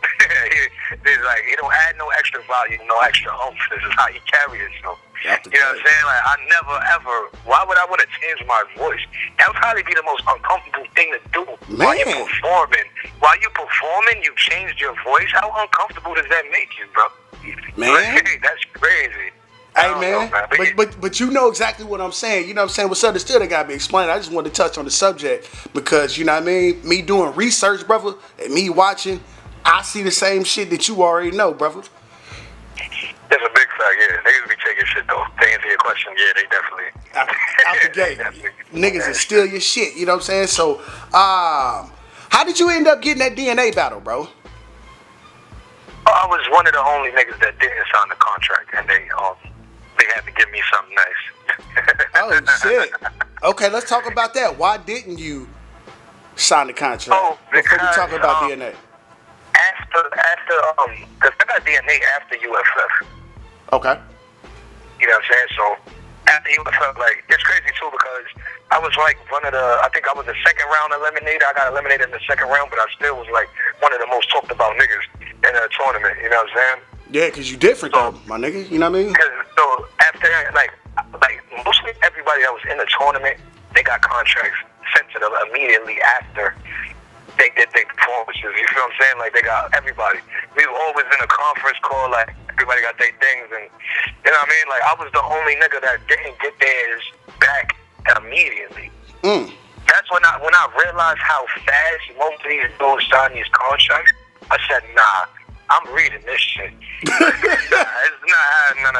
there's like, he don't add no extra value, no extra oomph. This is how he carries himself. You know what I'm saying? Like, I never ever, why would I want to change my voice? That would probably be the most uncomfortable thing to do. Man. While you performing, you changed your voice. How uncomfortable does that make you, bro? Man. That's crazy. Hey, man, but you know exactly what I'm saying. You know what I'm saying? What's understood, it gotta be explained. I just wanted to touch on the subject because, you know what I mean? Me doing research, brother, and me watching, I see the same shit that you already know, brother. That's a big fact, yeah. Niggas be taking shit, though. To answer your question, yeah, they definitely. Out the gate. Niggas is steal your shit, you know what I'm saying? So, how did you end up getting that DNA battle, bro? I was one of the only niggas that didn't sign the contract, and they had to give me something nice. Oh, shit. Okay, let's talk about that. Why didn't you sign the contract? Before we talk about DNA. Because I got DNA after UFF. Okay. You know what I'm saying? So, after UFF, like, it's crazy, too, because I was, like, I think I was the second round eliminated. I got eliminated in the second round, but I still was, like, one of the most talked about niggas in the tournament. You know what I'm saying? Yeah, because you different, though, my nigga. You know what I mean? So, after, like mostly everybody that was in the tournament, they got contracts sent to them immediately after they did their performances. You feel what I'm saying? Like, they got everybody. We were always in a conference call, like, everybody got their things, and, you know what I mean? Like, I was the only nigga that didn't get theirs back immediately. That's when I realized how fast most of these dudes sign these contracts. I said, nah, I'm reading this shit. It's no.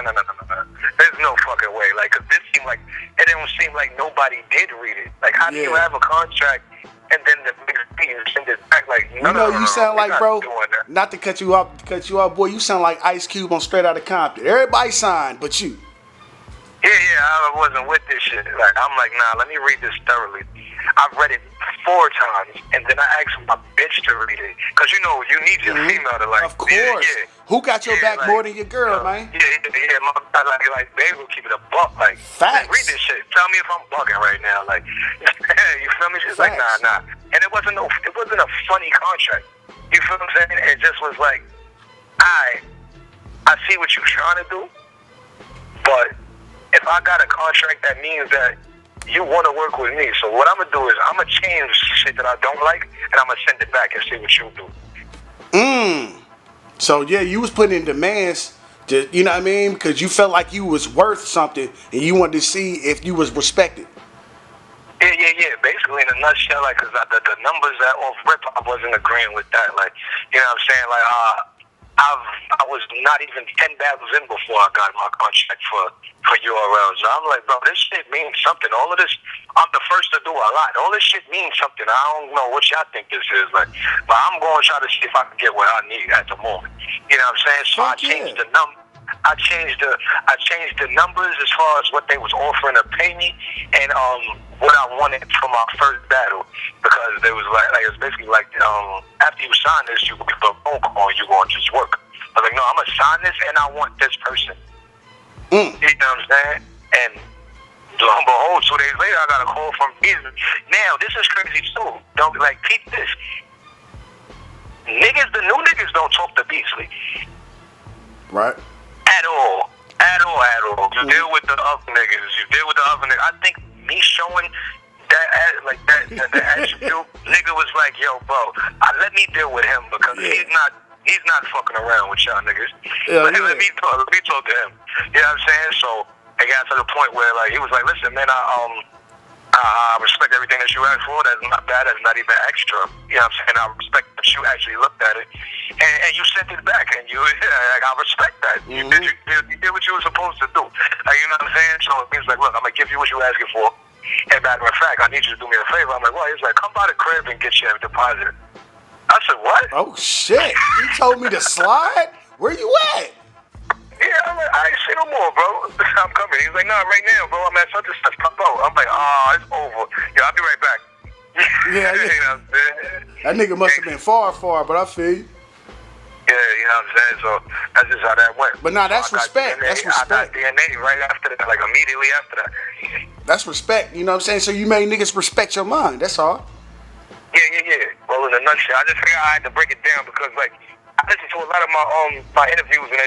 There's no fucking way. Like, cause this seemed like, it didn't seem like nobody did read it. Like, how do you have a contract and then the niggas send it back? Like, you sound like, bro, not to cut you off, boy, you sound like Ice Cube on Straight Outta Compton. Everybody signed, but you. Yeah, I wasn't with this shit. Like, I'm like, nah, let me read this thoroughly. I've read it 4 times, and then I asked my bitch to read it. Because, you know, you need your female to, like... Of course. Yeah. Who got your back more than your girl, man? Yeah, like, baby will keep it a buck. Like, facts. Read this shit. Tell me if I'm bugging right now. Like, you feel me? She's like, nah. And it wasn't a funny contract. You feel what I'm saying? It just was like, I see what you're trying to do, but if I got a contract, that means that you want to work with me. So what I'm going to do is I'm going to change shit that I don't like, and I'm going to send it back and see what you do. So, yeah, you was putting in demands, to, you know what I mean? Because you felt like you was worth something, and you wanted to see if you was respected. Yeah. Basically, in a nutshell, like, because the numbers that off rip, I wasn't agreeing with that. Like, you know what I'm saying? Like, I was not even 10 battles in before I got my contract for URL. So I'm like, bro, this shit means something. All of this, I'm the first to do a lot. All this shit means something. I don't know what y'all think this is, like, but I'm going to try to see if I can get what I need at the moment. You know what I'm saying? So I changed the number. I changed the numbers as far as what they was offering to pay me, and what I wanted for my first battle, because they was like it was basically like after you sign this, you get a phone call, you going to just work. I was like, no, I'm gonna sign this, and I want this person. You know what I'm saying? And Lo and behold, 2 days later, I got a call from Beasley. Now, this is crazy too. Don't be like, keep this. Niggas, the new niggas don't talk to Beasley. Right. At all. At all, at all. You deal with the other niggas. You deal with the other niggas. I think me showing that, like that attribute, nigga was like, yo, bro, let me deal with him because he's not fucking around with y'all niggas. Let me talk to him. You know what I'm saying? So it got to the point where like he was like, listen, man, I respect everything that you asked for. That's not bad. That's not even extra. You know what I'm saying? I respect that you actually looked at it and you sent it back. And you, like, I respect that. You did what you were supposed to do. Like, you know what I'm saying? So it means like, look, I'm gonna give you what you asking for. And matter of fact, I need you to do me a favor. I'm like, well, he's like, come by the crib and get your deposit. I said, what? Oh shit! You told me to slide? Where you at? Yeah, I'm like, I ain't say no more, bro. I'm coming. He's like, nah, right now, bro. I'm at such and such pop out. I'm like, it's over. Yeah, I'll be right back. Yeah. You know what I'm saying? That nigga must have been far, but I feel you. Yeah, you know what I'm saying? So that's just how that went. But nah, that's respect. That's respect. I got DNA right after that, like immediately after that. That's respect. You know what I'm saying? So you made niggas respect your mind. That's all. Yeah. Well, in a nutshell, I just figured I had to break it down because, like, I listen to a lot of my interviews and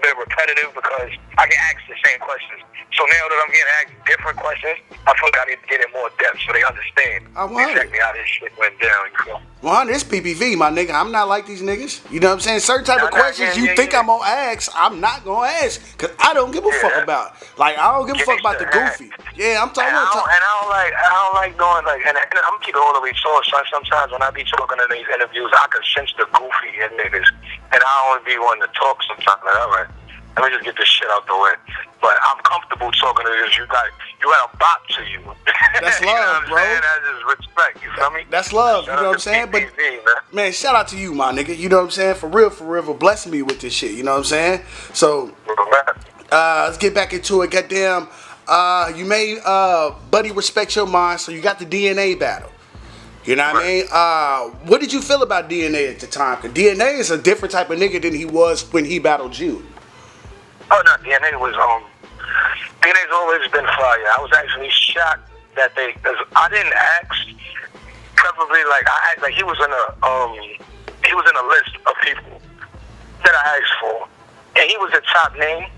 they're repetitive because I get asked the same questions. So now that I'm getting asked different questions, I feel like I need to get in more depth so they understand exactly how this shit went down. You know? Well, this PPV, my nigga. I'm not like these niggas. You know what I'm saying? Certain type of questions you think I'm gonna ask, I'm not gonna ask because I don't give a fuck about. Like, I don't give a fuck about the goofy. Yeah, I'm talking about. And I don't like going like, and I'm keeping all the way source. So sometimes when I be talking in these interviews, I can sense the goofy in niggas, and I don't be wanting to talk sometimes. Like, all right, let me just get this shit out the way. But I'm comfortable talking to you. You got a bot to you. That's you love, know bro. That's just respect. You feel me? That's love. Shout you know what I'm saying? PPV, but man, shout out to you, my nigga. You know what I'm saying? For real, for blessing me with this shit. You know what I'm saying? So let's get back into it. Goddamn, you made Buddy respect your mind. So you got the DNA battle. You know what I mean? What did you feel about DNA at the time? Because DNA is a different type of nigga than he was when he battled you. Oh no, DNA's always been fire. I was actually shocked that because I didn't ask. Probably like he was in a list of people that I asked for, and he was a top name.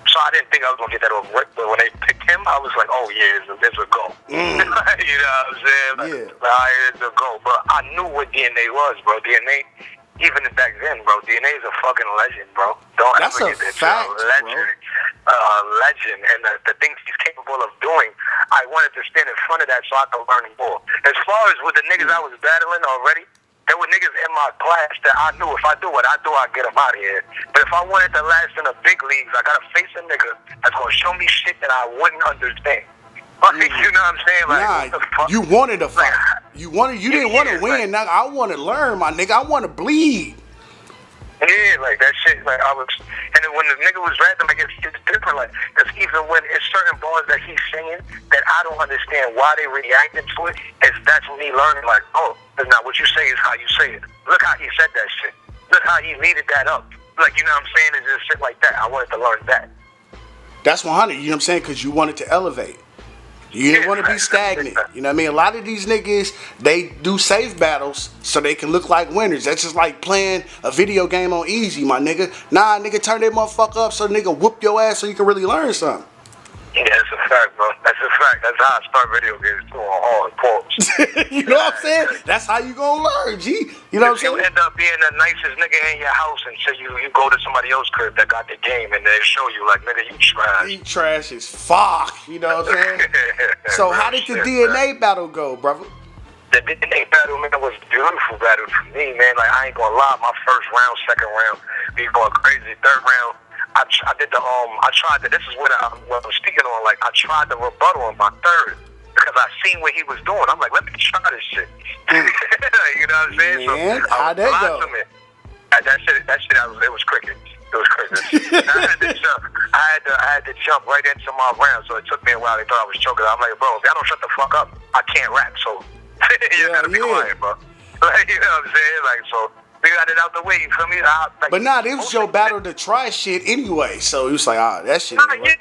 So I didn't think I was gonna get that over with. But when they picked him, I was like, oh yeah, it's a go. You know what I'm saying? It's a go. But I knew what DNA was, bro. DNA. Even back then, bro, DNA is a fucking legend, bro. That's ever a get that. fact, legend, legend, and the things he's capable of doing. I wanted to stand in front of that so I could learn more. As far as with the niggas I was battling already, there were niggas in my class that I knew if I do what I do, I get them out of here. But if I wanted to last in the big leagues, I gotta face a nigga that's gonna show me shit that I wouldn't understand. Like, you know what I'm saying? Like, nah, you wanted to fight. You didn't want to win. Now I want to learn, my nigga. I want to bleed. Yeah, like that shit. Like and then when the nigga was rapping, like it's different. Like, cause even when it's certain bars that he's saying that I don't understand why they reacting to it, that's me learning. Like, oh, that's not what you say is how you say it. Look how he said that shit. Look how he leaded that up. Like, you know what I'm saying? It's just shit like that. I wanted to learn that. That's 100. You know what I'm saying? Because you wanted to elevate. You didn't want to be stagnant. You know what I mean? A lot of these niggas, they do safe battles so they can look like winners. That's just like playing a video game on easy, my nigga. Nah, nigga, turn that motherfucker up so nigga whoop your ass so you can really learn something. Yeah, that's a fact, bro. That's a fact. That's how I start video games too, on hard quotes. You know what I'm saying? That's how you gonna learn, G. You know what I'm saying? You end up being the nicest nigga in your house until you go to somebody else's crib that got the game and they show you like, nigga, you trash. You trash as fuck. You know what I'm saying? So how did the DNA battle go, brother? The DNA battle, man, was a beautiful battle for me, man. Like, I ain't gonna lie, my first round, second round, we going crazy. Third round, I did I tried to, this is what I'm speaking on, like, I tried the rebuttal on my third, because I seen what he was doing. I'm like, let me try this shit. You know what I'm saying? Man, so how'd that go? That shit, it was cricket. It was cricket. I had to jump right into my round, so it took me a while. They thought I was choking. I'm like, bro, if y'all don't shut the fuck up, I can't rap, so you gotta be quiet, bro. Like, you know what I'm saying? Like, so We got it out the way, you feel me? Like, but nah, this was your battle to try shit anyway. So he was like, that shit. Nah, yeah.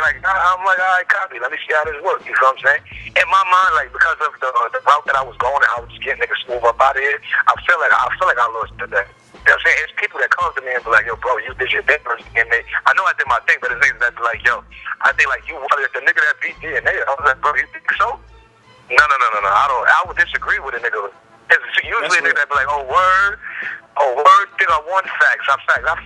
Like, I'm like, all right, copy. Let me see how this works. You feel what I'm saying? In my mind, like, because of the route that I was going and I was getting niggas move up out of here, I feel like I lost today. You know what I'm saying? It's people that come to me and be like, yo, bro, you did your thing. And I know I did my thing, but it's niggas that be like, yo, I think like you wanted the nigga that beat DNA. I was like, bro, you think so? No. I would disagree with a nigga. It's usually a nigga that be like, oh, word, think I won facts. I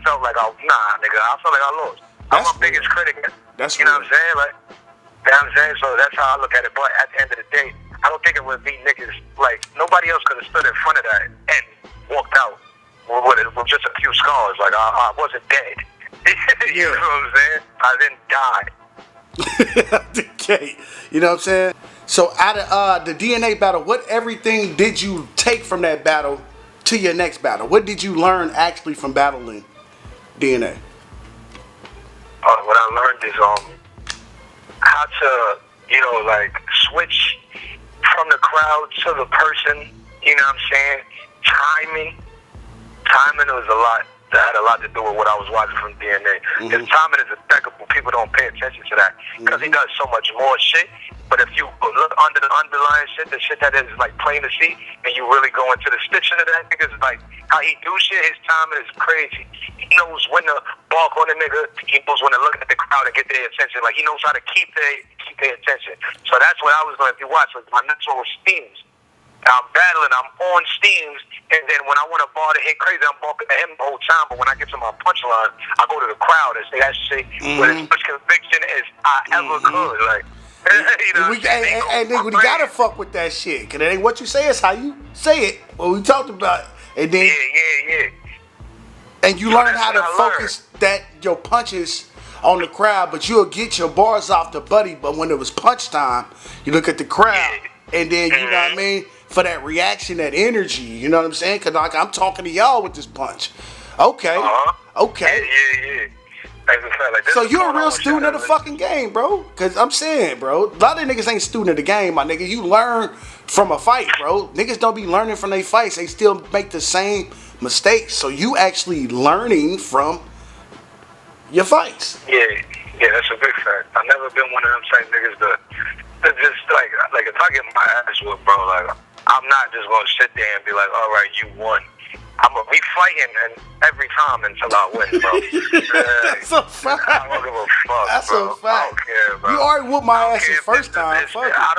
felt like nah, nigga, I felt like I lost. I'm my biggest critic. That's you know what I'm saying? Like, you know what I'm saying? So that's how I look at it. But at the end of the day, I don't think it would be niggas, like, nobody else could have stood in front of that and walked out with just a few scars. Like, I wasn't dead. You know what I'm saying? I didn't die. Okay. You know what I'm saying? So out of the DNA battle, what everything did you take from that battle to your next battle? What did you learn actually from battling DNA? What I learned is how to, like, switch from the crowd to the person. You know what I'm saying? Timing was a lot. That had a lot to do with what I was watching from DNA. His timing is impeccable. People don't pay attention to that because he does so much more shit. But if you look under the underlying shit, the shit that is like plain to see, and you really go into the stitching of that nigga, like how he do shit, his timing is crazy. He knows when to bark on a nigga. He knows when to look at the crowd and get their attention. Like he knows how to keep their attention. So that's what I was going to be watching. My next one was Steams. I'm battling, I'm on Steams, and then when I want a bar to hit crazy, I'm barking at him the whole time. But when I get to my punchline, I go to the crowd and say that shit with as much conviction as I ever could. Like, we gotta fuck with that shit, cause it ain't what you say, it's how you say it. What we talked about, and then and you learn how to focus your punches on the crowd, but you'll get your bars off the buddy. But when it was punch time, you look at the crowd, and then you know what I mean. For that reaction, that energy, you know what I'm saying? Cause like I'm talking to y'all with this punch. Okay. Okay. Yeah. Like, so you're a real student of the fucking game, bro. Cause I'm saying, bro, a lot of niggas ain't student of the game, my nigga. You learn from a fight, bro. Niggas don't be learning from their fights. They still make the same mistakes. So you actually learning from your fights. Yeah, that's a big fact. I've never been one of them type niggas that just like if I get my ass whooped, bro, like I'm not just gonna sit there and be like, all right, you won. I'm gonna be fighting and every time until I win, bro. That's a fact. I don't give a fuck, That's bro. a fact. I don't care, bro. You already whooped my ass the first time. Fuck it. I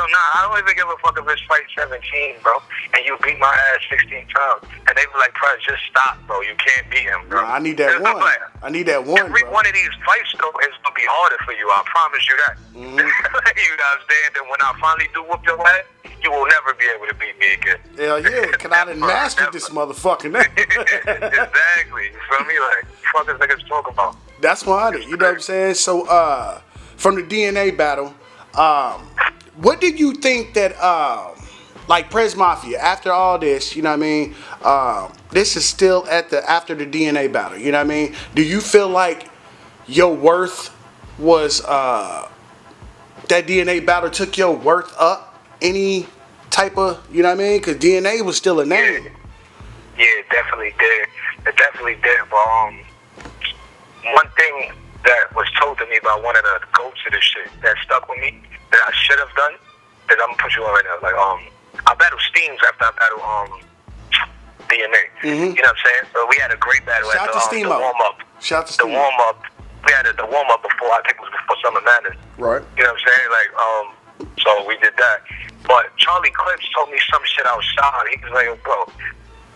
don't even give a fuck if it's fight 17, bro. And you beat my ass 16 times. And they be like, PREZ, just stop, bro. You can't beat him, bro. Nah, I need that one. I need that one, Every one of these fights, though, is gonna be harder for you. I promise you that. You know what I'm saying? That when I finally do whoop your ass, you will never be able to beat me again. Hell yeah, cause I done mastered this motherfucker now. Exactly. You feel me? Like, fuck this niggas talk about. That's 100. You know what I'm saying? So, from the DNA battle, what did you think that, like PREZ Mafia, after all this, you know what I mean? This is still after the DNA battle. You know what I mean? Do you feel like your worth was that DNA battle took your worth up? Any type of, you know what I mean? Because DNA was still a name. Yeah, it definitely did. It definitely did. But one thing that was told to me by one of the goats of this shit that stuck with me that I should have done, that I'm gonna put you on right now. Like, I battled Steams after I battled DNA. You know what I'm saying? So we had a great battle Shout at the warm up. Shout to the warm up. We had the warm up before. I think it was before Summer Madness. Right. You know what I'm saying? Like, so we did that. But Charlie Clips told me some shit outside. He was like, yo, bro,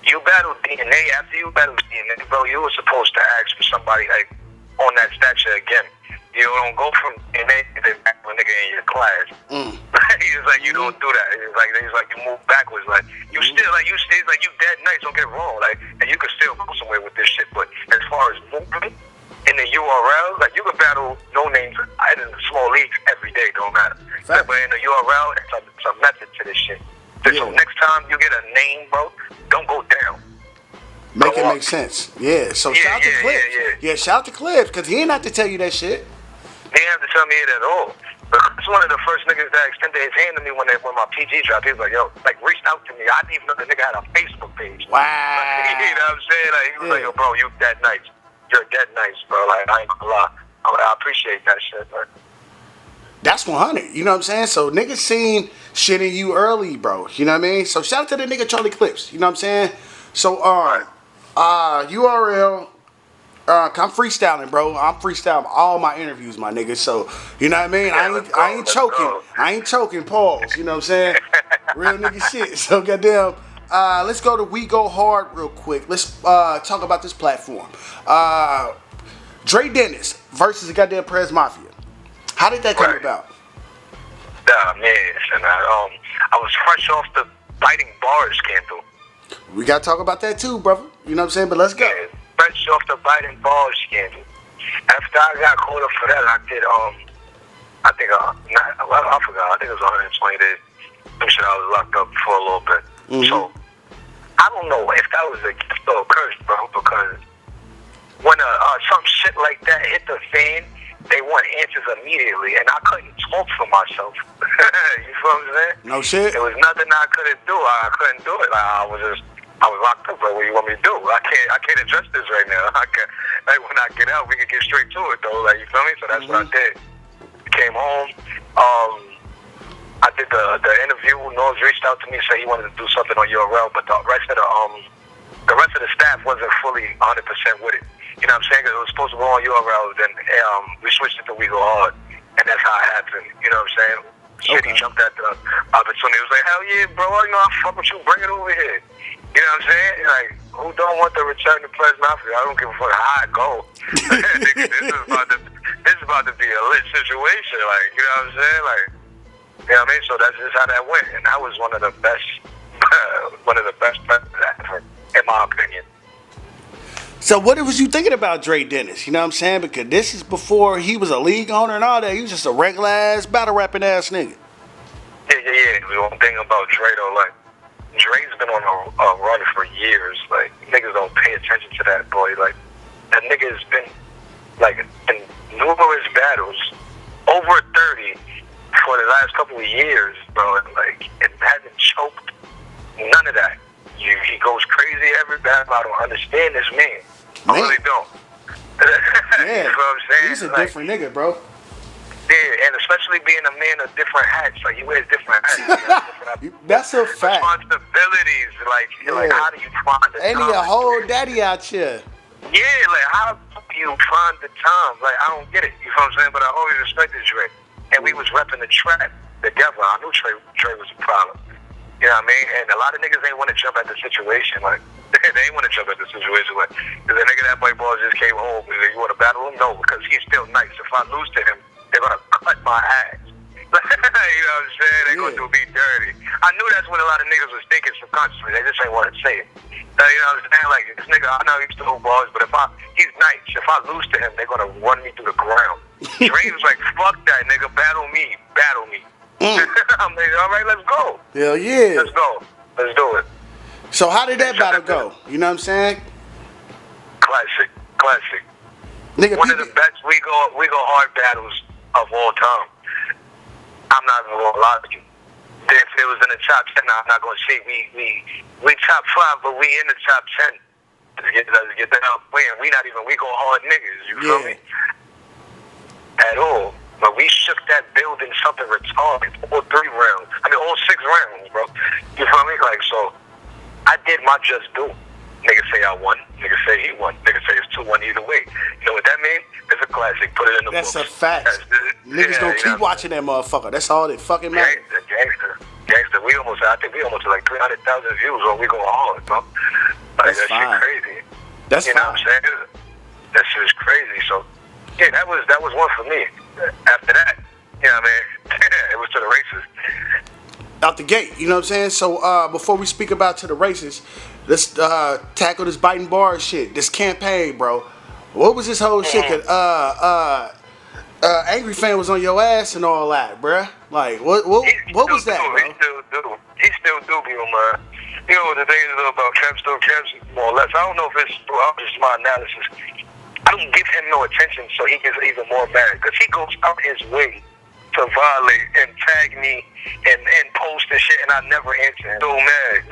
you battled DNA. After you battled DNA, bro, you were supposed to ask for somebody like on that stature again. You don't go from DNA and then back to a nigga in your class. He was like, you don't do that. He's like you move backwards. Like you still like he's like you dead nice. Don't get it wrong. Like and you can still go somewhere with this shit. But as far as movement in the URL, like you can battle no names in the small leagues every day. Don't matter. But in the URL, it's a method to this shit. So next time you get a name, bro, don't go down. Make it make sense. Yeah. So shout out to Clips. Yeah, shout out to Clips because he ain't have to tell you that shit. He didn't have to tell me it at all. Because one of the first niggas that extended his hand to me when my PG dropped. He was like, yo, like reached out to me. I didn't even know the nigga had a Facebook page. Wow. Like, you know what I'm saying? Like, he was like, yo, bro, you dead nice. You're dead nice, bro. Like, I ain't gonna lie. I appreciate that shit, man. That's 100. You know what I'm saying? So niggas seen shit in you early, bro. You know what I mean? So shout out to the nigga Charlie Clips. You know what I'm saying? So URL. I'm freestyling, bro. I'm freestyling all my interviews, my nigga. So you know what I mean? Yeah, I ain't choking. Go. I ain't choking. Pause. You know what I'm saying? Real nigga shit. So goddamn. Let's go to We Go Hard real quick. Let's talk about this platform. Dre Dennis versus the goddamn PREZ MAFIA. How did that come about? Man, and I was fresh off the biting bars scandal. We gotta talk about that too, brother. You know what I'm saying? But let's go. Yeah, fresh off the biting bars scandal. After I got caught up for that, I did I forgot. I think it was 120 days. Some shit I was locked up for a little bit. Mm-hmm. So I don't know if that was a gift or a curse, bro, because when some shit like that hit the fan, they want answers immediately, and I couldn't talk for myself. You feel what I'm saying? No shit. There was nothing I couldn't do. I couldn't do it. Like, I was locked up. Like, what do you want me to do? I can't address this right now. Like, when I get out, we can get straight to it though. Like, you feel me? So that's what I did. Came home. I did the interview. Norris reached out to me, said he wanted to do something on URL, but the rest of the staff wasn't fully 100% with it. You know what I'm saying? Because it was supposed to go on URL, then we switched it to We Go Hard, and that's how it happened. You know what I'm saying? Shit, he jumped at the opportunity. He was like, hell yeah, bro, you know, I fuck with you, bring it over here. You know what I'm saying? Like, who don't want to return to PREZ MAFIA? I don't give a fuck how it go. Nigga, this is about to be a lit situation. Like, you know what I'm saying? Like, you know what I mean? So that's just how that went, and that was one of the best ever, in my opinion. So what was you thinking about Dre Dennis? You know what I'm saying? Because this is before he was a league owner and all that. He was just a regular ass, battle rapping ass nigga. Yeah. The one thing about Dre though, like, Dre's been on a run for years. Like, niggas don't pay attention to that boy. Like, that nigga has been, like, in numerous battles, over 30 for the last couple of years, bro. And, like, it hasn't choked. None of that. He goes crazy every battle. I don't understand this man. I really don't. Yeah. You know what I'm saying? He's a different nigga, bro. Yeah, and especially being a man of different hats. Like, he wears different hats. That's a fact. Responsibilities. Like, how do you find the time? Ain't he a whole daddy out here? Yeah, like, how do you find the time? Like, I don't get it. You know what I'm saying? But I always respected Dre. And we was repping the trap together. I knew Dre was a problem. You know what I mean? And a lot of niggas ain't want to jump at the situation. Like, they ain't want to jump at the situation. Like, because the nigga that play ball just came home. You want to battle him? No, because he's still nice. If I lose to him, they're going to cut my ass. You know what I'm saying? They're going to do me dirty. I knew that's what a lot of niggas was thinking subconsciously. They just ain't want to say it. You know what I'm saying? Like, this nigga, I know he's still balls, but he's nice. If I lose to him, they're going to run me through the ground. Dre was like, fuck that, nigga. Battle me. I'm like, all right, let's go. Hell yeah. Let's go. Let's do it. So how did that battle go? You know what I'm saying? Classic. Nigga, one of the best we go hard battles of all time. I'm not even gonna lie to you. If it was in the top 10, I'm not gonna say we top 5, but we in the top 10. Let's get that out playing. We go hard niggas. You feel me? At all. But we shook that building something retarded all 3 rounds. I mean, all 6 rounds, bro. You feel me? Like, so, I did my just do. Niggas say I won. Niggas say he won. Niggas say it's 2-1 either way. You know what that means? It's a classic. Put it in the books. That's a fact. Niggas gonna keep watching that motherfucker. That's all that fucking matters. Gangster. I think we almost like 300,000 views when we go hard, bro. Like, that's fine. Shit crazy. That's you know what I'm saying? That shit is crazy. So, yeah, that was one for me. After that, you know what I mean? It was to the races. Out the gate, you know what I'm saying? So before we speak about to the races, let's tackle this biting bars shit, this campaign, bro. What was this whole shit? Angry Fan was on your ass and all that, bruh. Like, what was that, bro? He still do be on my. You know what the thing is about Camps more or less. I don't know if it's just my analysis. I don't give him no attention, so he gets even more mad because he goes out his way to to violate and tag me and post and shit, and I never answer. So mad.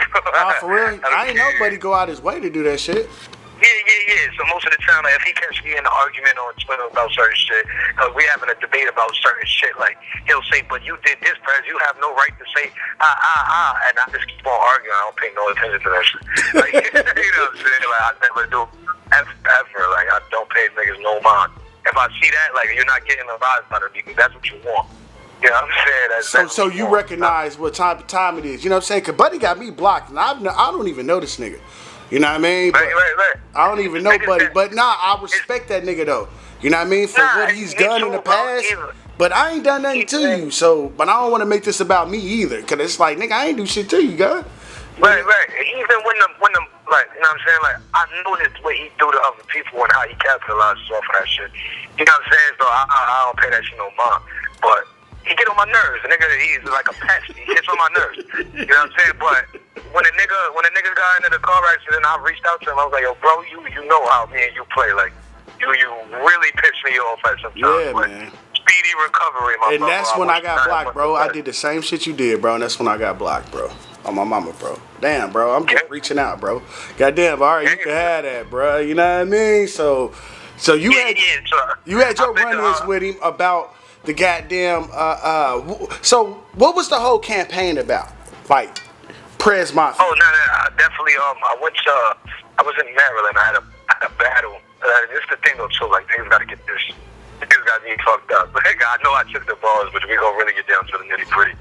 For real? I ain't nobody go out his way to do that shit. Yeah. So most of the time, like, if he catch me in an argument on Twitter about certain shit, because we having a debate about certain shit, like, he'll say, but you did this, Prez, you have no right to say, and I just keep on arguing. I don't pay no attention to that shit. Like, you know what I'm saying? Like, I never do, ever. Like, I don't pay niggas no mind. If I see that, like, you're not getting a vibe out of me, because that's what you want. You know what I'm saying? So you recognize what type of time it is. You know what I'm saying? Because Buddy got me blocked, and I don't even know this nigga. You know what I mean? Right. I don't even know Buddy. But nah, I respect that nigga, though. You know what I mean? For what he's done in the past. But I ain't done nothing to you, so... But I don't want to make this about me, either. Because it's like, nigga, I ain't do shit to you, guy. Right. Even when the like, you know what I'm saying? Like, I noticed what he do to other people and how he capitalizes off of that shit. You know what I'm saying? So I don't pay that shit no mind. But he get on my nerves. The nigga, he's like a pest. He gets on my nerves. You know what I'm saying? But when a nigga got into the car accident, I reached out to him. I was like, yo, bro, you know how me and you play. Like, you really piss me off at some time. Yeah, man. Speedy recovery, my and brother. that's when I got blocked, bro. I did the same shit you did, bro. And that's when I got blocked, bro. On my mama, bro. Damn, bro. I'm just reaching out, bro. Goddamn, all right, you can have that, bro. You know what I mean? So you had your run-ins with him about the goddamn. So what was the whole campaign about? Like, PREZ Mafia. Oh no, I definitely. I was in Maryland. I had a battle. This is the thing though, too. Like, niggas gotta get this. Niggas got me fucked up. Like, I know I took the balls, but we gonna really get down to the nitty gritty.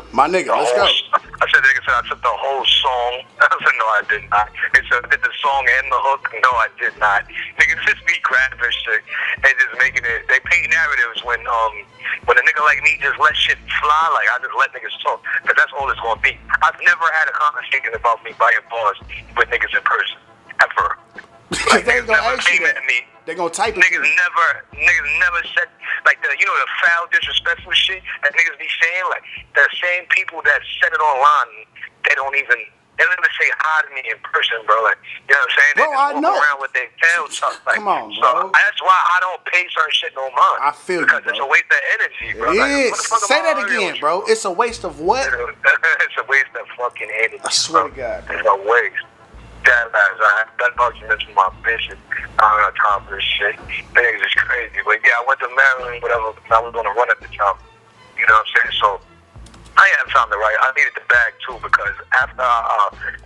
My nigga, let's go. I said, I took the whole song. I said, no, I did not. They said, I did the song and the hook. No, I did not. Niggas just be grabbing shit and just making it. They paint narratives when a nigga like me just let shit fly. Like, I just let niggas talk, because that's all it's gonna be. I've never had a conversation about me buying bars with niggas in person, ever. Like, they gonna ask you that. They gonna type it. Niggas never said, like, the foul, disrespectful shit that niggas be saying. Like, the same people that said it online, they don't never say hi to me in person, bro. Like, you know what I'm saying? They just walk around with their tail tucked. Like, come on, bro. So that's why I don't pay certain shit no mind. I feel you, bro. Because it's a waste of energy, bro. It is. Say that again, bro. It's a waste of what? It's a waste of fucking energy. I swear to God. It's a waste. I have done arguments with my bitches. I don't have time for this shit. Things is crazy. But yeah, I went to Maryland, whatever. I was on a run at the time. You know what I'm saying? So I had time to write. I needed the bag too, because after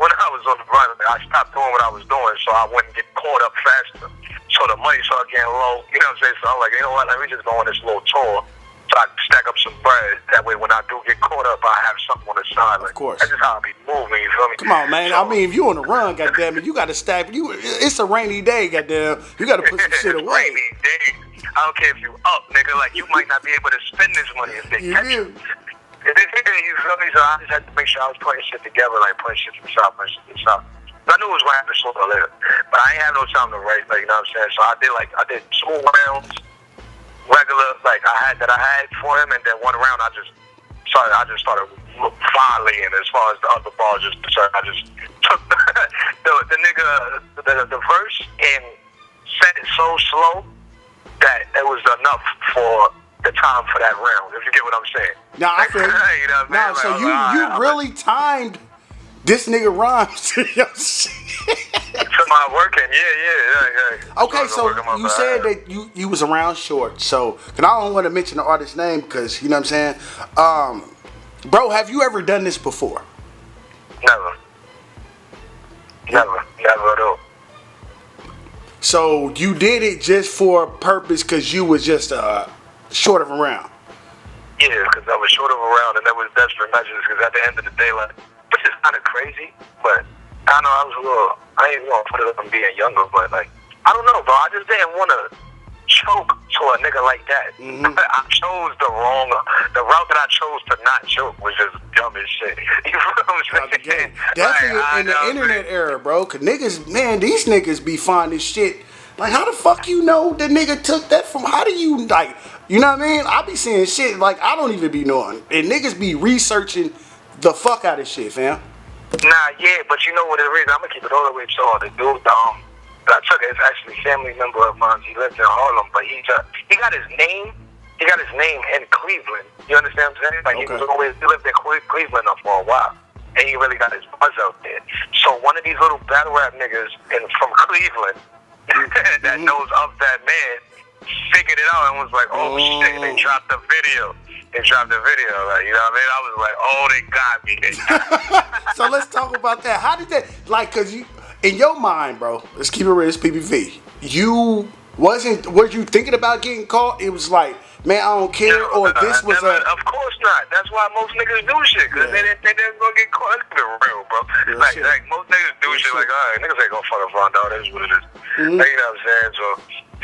when I was on the run, I stopped doing what I was doing so I wouldn't get caught up faster. So the money started getting low. You know what I'm saying? So I'm like, you know what? Let me just go on this little tour. So I stack up some bread. That way, when I do get caught up, I have something on the side. Like, of course. That's just how I be moving. You feel me? Come on, man. So, I mean, if you on the run, goddamn it, you got to stack. It's a rainy day, goddamn. You got to put some shit away. Rainy day. I don't care if you up, nigga. Like, you might not be able to spend this money if they catch you. You feel me? So I just had to make sure I was putting shit together, like putting shit to the side. I knew it was going to happen sooner or later, but I ain't have no time to write. Like, you know what I'm saying? So I did 2 rounds. Regular, like I had for him, and then 1 round I just started violating as far as the other ball. I just took the nigga the verse and said it so slow that it was enough for the time for that round. If you get what I'm saying. Now I feel you. You know what I mean? So you really timed this nigga rhymes to your shit. To my working, yeah. Okay, so you said that you was around short, so, and I don't want to mention the artist's name because, you know what I'm saying? Bro, have you ever done this before? Never at all. So you did it just for a purpose because you was just short of a round? Yeah, because I was short of a round and that was desperate measures because at the end of the day, like, which is kind of crazy, but I know I ain't going to put it up on being younger, but like, I don't know, bro. I just didn't want to choke to a nigga like that. Mm-hmm. I chose the route that I chose to not choke was just dumb as shit. You know what I'm saying? Definitely like, in the internet era, bro. Cause niggas, man, these niggas be finding shit. Like, how the fuck you know the nigga took that from? How do you, like, you know what I mean? I be seeing shit like I don't even be knowing. And niggas be researching the fuck out of shit, fam. Nah, yeah, but you know what it is? I'm gonna keep it all the way to all the dude that I took is actually a family member of mine. He lives in Harlem, but he got his name he got his name in Cleveland. You understand what I'm saying? Like Okay. he lived in Cleveland for a while, and he really got his buzz out there. So one of these little battle rap niggas from Cleveland that knows of that man figured it out and was like, oh shit, they dropped the video. Like, you know what I mean? I was like, oh, they got me. So let's talk about that. How did that, like, cause you, in your mind, bro, let's keep it real, it's PPV. Was you thinking about getting caught? It was like, man, I don't care, or this was Of course not. That's why most niggas do shit, because they didn't think they was going to get caught. Let's be real, bro. Like most niggas do shit like, all right, niggas ain't going to fucking find out. That is what it is. Like, you know what I'm saying? So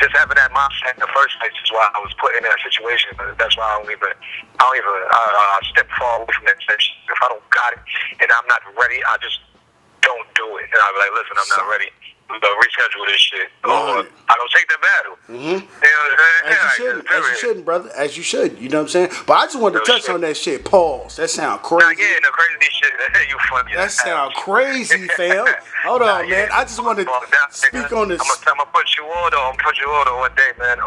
just having that mindset in the first place is why I was put in that situation. That's why I step far away from that shit. If I don't got it and I'm not ready, I just don't do it. And I'll be like, listen, I'm not ready. Reschedule this shit. Or I don't take the battle. You know what I'm saying? As you shouldn't, brother. As you should. You know what I'm saying? But I just wanted to touch on that shit. Pause. That sound crazy. Yeah, the crazy shit. You funny. That sound crazy, fam. Hold on, man. I just wanted to speak on this. I'm gonna put you on though. One day, man.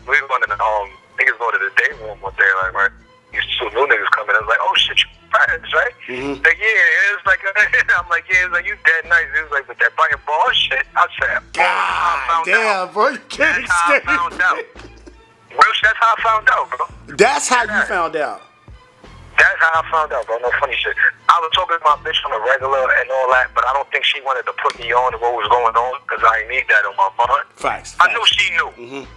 We were going to niggas go to the day room one day, like, right? These two new niggas coming. I was like, oh shit, you friends, right? Like, yeah, it's like, I'm like, yeah, it's like, you dead nice. It was like, with that biting ball shit. I said, God damn, bro, you can't That's how I found out. Real shit, that's how I found out, bro. That's how you found out. That's how I found out, bro. No funny shit. I was talking to my bitch on a regular and all that, but I don't think she wanted to put me on what was going on, because I ain't need that on my mind. Facts. I knew she knew.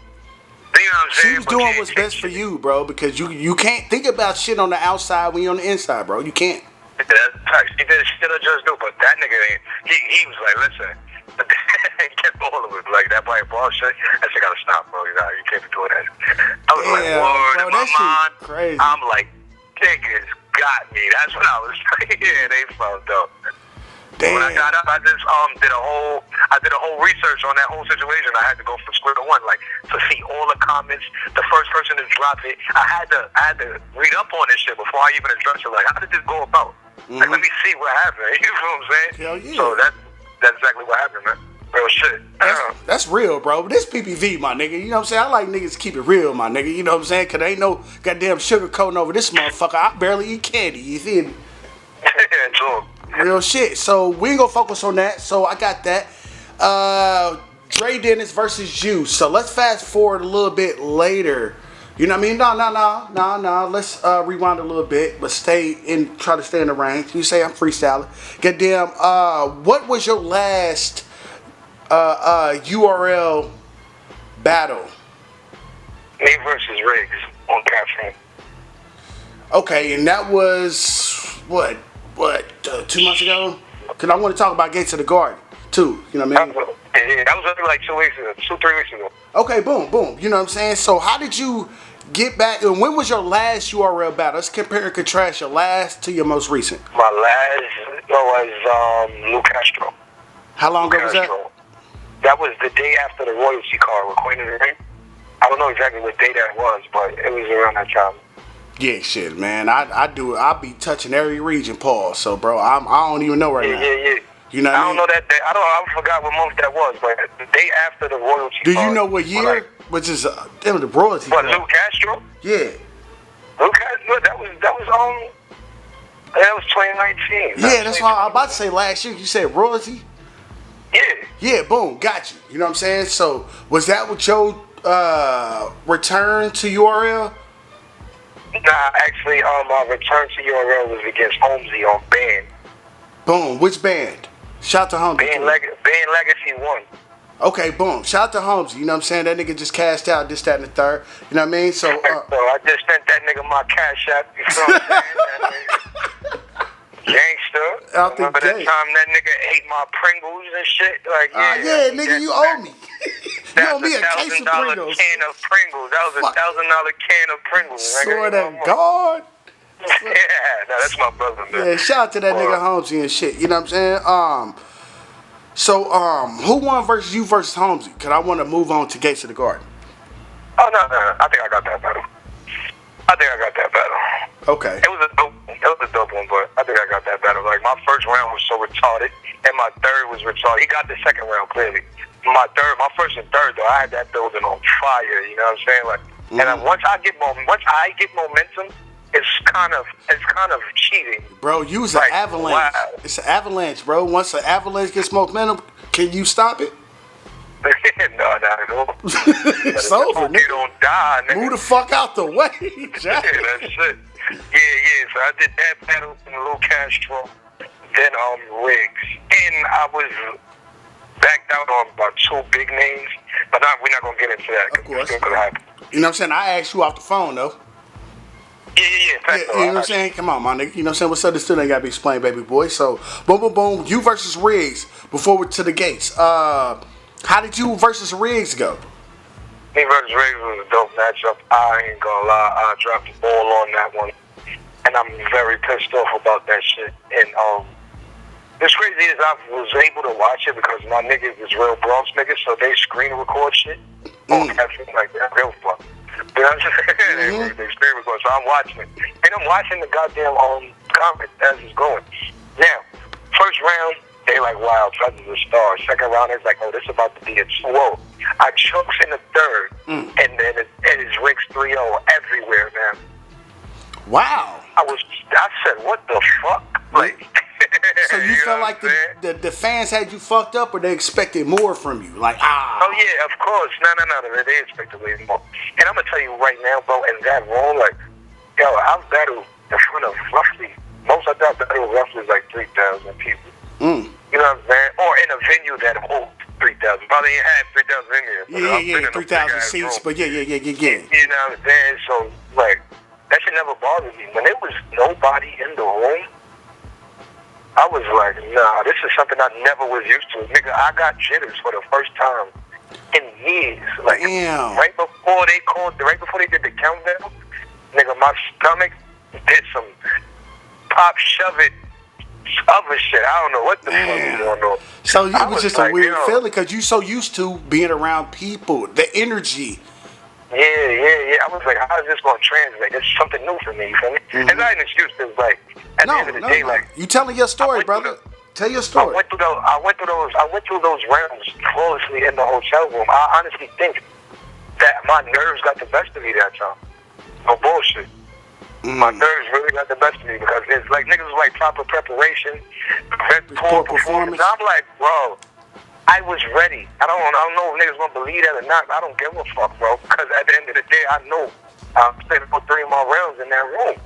You know what I'm saying? She was doing what's best for you, bro, because you can't think about shit on the outside when you're on the inside, bro. You can't. That's facts. She did just do, but that nigga, he was like, listen, he kept all of it, like that white ball shit. That shit gotta stop, bro. You can't be doing that. I was like, word in my mind. Crazy. I'm like, niggas got me. That's what I was like. Yeah, they found out. Damn. When I got up, I just did a whole research on that whole situation. I had to go from square one, like, to see all the comments. The first person to drop it, I had to read up on this shit before I even address it. Like, how did this go about? Like, let me see what happened. You know what I'm saying? Hell yeah. So that's exactly what happened, man. Real shit. That's real, bro. This PPV, my nigga. You know what I'm saying? I like niggas to keep it real, my nigga. You know what I'm saying? Because there ain't no goddamn sugarcoating over this motherfucker. I barely eat candy. You feel me? True. Real shit. So we ain't gonna focus on that. So I got that. Dre Dennis versus you. So let's fast forward a little bit later. You know what I mean? No. Let's rewind a little bit, but try to stay in the range. You say I'm freestyling. Goddamn. What was your last URL battle? Me versus Riggs on Caffeine. Okay, and that was what 2 months ago? Because I want to talk about Gates of the Garden too. You know what I mean? Yeah, that was like 2 weeks ago, 2-3 weeks ago. Okay, boom. You know what I'm saying? So how did you get back? And when was your last URL battle? Let's compare and contrast your last to your most recent. My last was Lou Castro. How long ago was that? That was the day after the royalty card with Queen of the Ring. I don't know exactly what day that was, but it was around that time. Yeah, shit, man. I do it. I be touching every region, Paul. So, bro, I don't even know right now. Yeah. You know what I don't know that day. I forgot what month that was, but the day after the royalty Do card. you know what year? Which is the royalty What, card. Lou Castro? Yeah. Lou Castro, that was 2019. Yeah, that's why I'm about to say last year. You said royalty? Yeah. Yeah, boom, got you. You know what I'm saying? So, was that what your return to URL? Nah, actually, my return to URL was against Holmesy on Band. Boom, which band? Shout out to Holmesy. Band Legacy 1. Okay, boom. Shout out to Holmesy. You know what I'm saying? That nigga just cashed out, this, that, and the third. You know what I mean? So, So I just sent that nigga my cash app. You know what I'm saying? Gangster. Out the Remember that gate. time that nigga ate my Pringles and shit? Like, yeah, nigga, you owe me. You owe me a case of $1,000 Pringles. can of Pringles. That was Fuck. $1,000 can of Pringles. Swear to God. Yeah, that's my brother, man. Yeah, shout out to that nigga Holmesy and shit. You know what I'm saying? So, who won versus you versus Holmesy? Because I want to move on to Gates of the Garden. Oh, no. I think I got that battle. Okay. It was a dope one, but I think I got that battle. Like, my first round was so retarded, and my third was retarded. He got the second round, clearly. My first and third, though, I had that building on fire, you know what I'm saying? Like, And once I get momentum, it's kind of cheating. Bro, use an avalanche. Wow. It's an avalanche, bro. Once an avalanche gets momentum, can you stop it? No, not at all. It's over, nigga. You don't die, nigga. Move the fuck out the way. Yeah, that's it. Yeah. So I did that battle in Lil Castro, then Riggs, and I was backed out on about 2 big names, but we're not gonna get into that. Of course. You know what I'm saying? I asked you off the phone though. Yeah. You know what I'm saying? Come on, my nigga. You know what I'm saying? What's up? This still ain't gotta be explained, baby boy. So, boom. You versus Riggs. Before we're to the gates. How did you versus Riggs go? Me versus Riggs was a dope matchup. I ain't gonna lie. I dropped the ball on that one, and I'm very pissed off about that shit. And what's crazy is I was able to watch it because my niggas is real BRONX niggas, so they screen record shit. Like that, real fuck. You know what I'm saying? They screen record, so I'm watching it, and I'm watching the goddamn comment as it's going. Now, first round, they like, wow, PREZ is a star. Second round, it's like, oh, this is about to be a 2-0. I chokes in the third, and then it's Riggs 3-0 everywhere, man. Wow. I said, what the fuck? Like, so you felt like the fans had you fucked up, or they expected more from you? Like, Oh, yeah, of course. No. They expected way more. And I'm going to tell you right now, bro, in that room, like, yo, I've battled in front of roughly, most of that battle roughly like 3,000 people. You know what I'm saying? Or in a venue that holds 3,000. Probably ain't had 3,000 in here. Yeah, 3,000 seats, but yeah. You know what I'm saying? So, like, that should never bother me. When there was nobody in the room, I was like, nah, this is something I never was used to. Nigga, I got jitters for the first time in years. Like, right before they did the countdown, nigga, my stomach did some pop, shove it, other shit. I don't know what the fuck is going on. So it was just like, a weird feeling because you so used to being around people, the energy. Yeah. I was like, how is this going to translate? It's something new for me, you feel me? It's not an excuse. It's like, at the end of the day, like, you telling your story, brother. Tell your story. I went through those rounds flawlessly in the hotel room. I honestly think that my nerves got the best of me that time. No bullshit. My nerves really got the best of me because it's like niggas was like proper preparation, poor performance. I'm like, bro, I was ready. I don't know if niggas gonna believe that or not. I don't give a fuck, bro. Because at the end of the day, I know I'm playing for 3 more rounds in that room.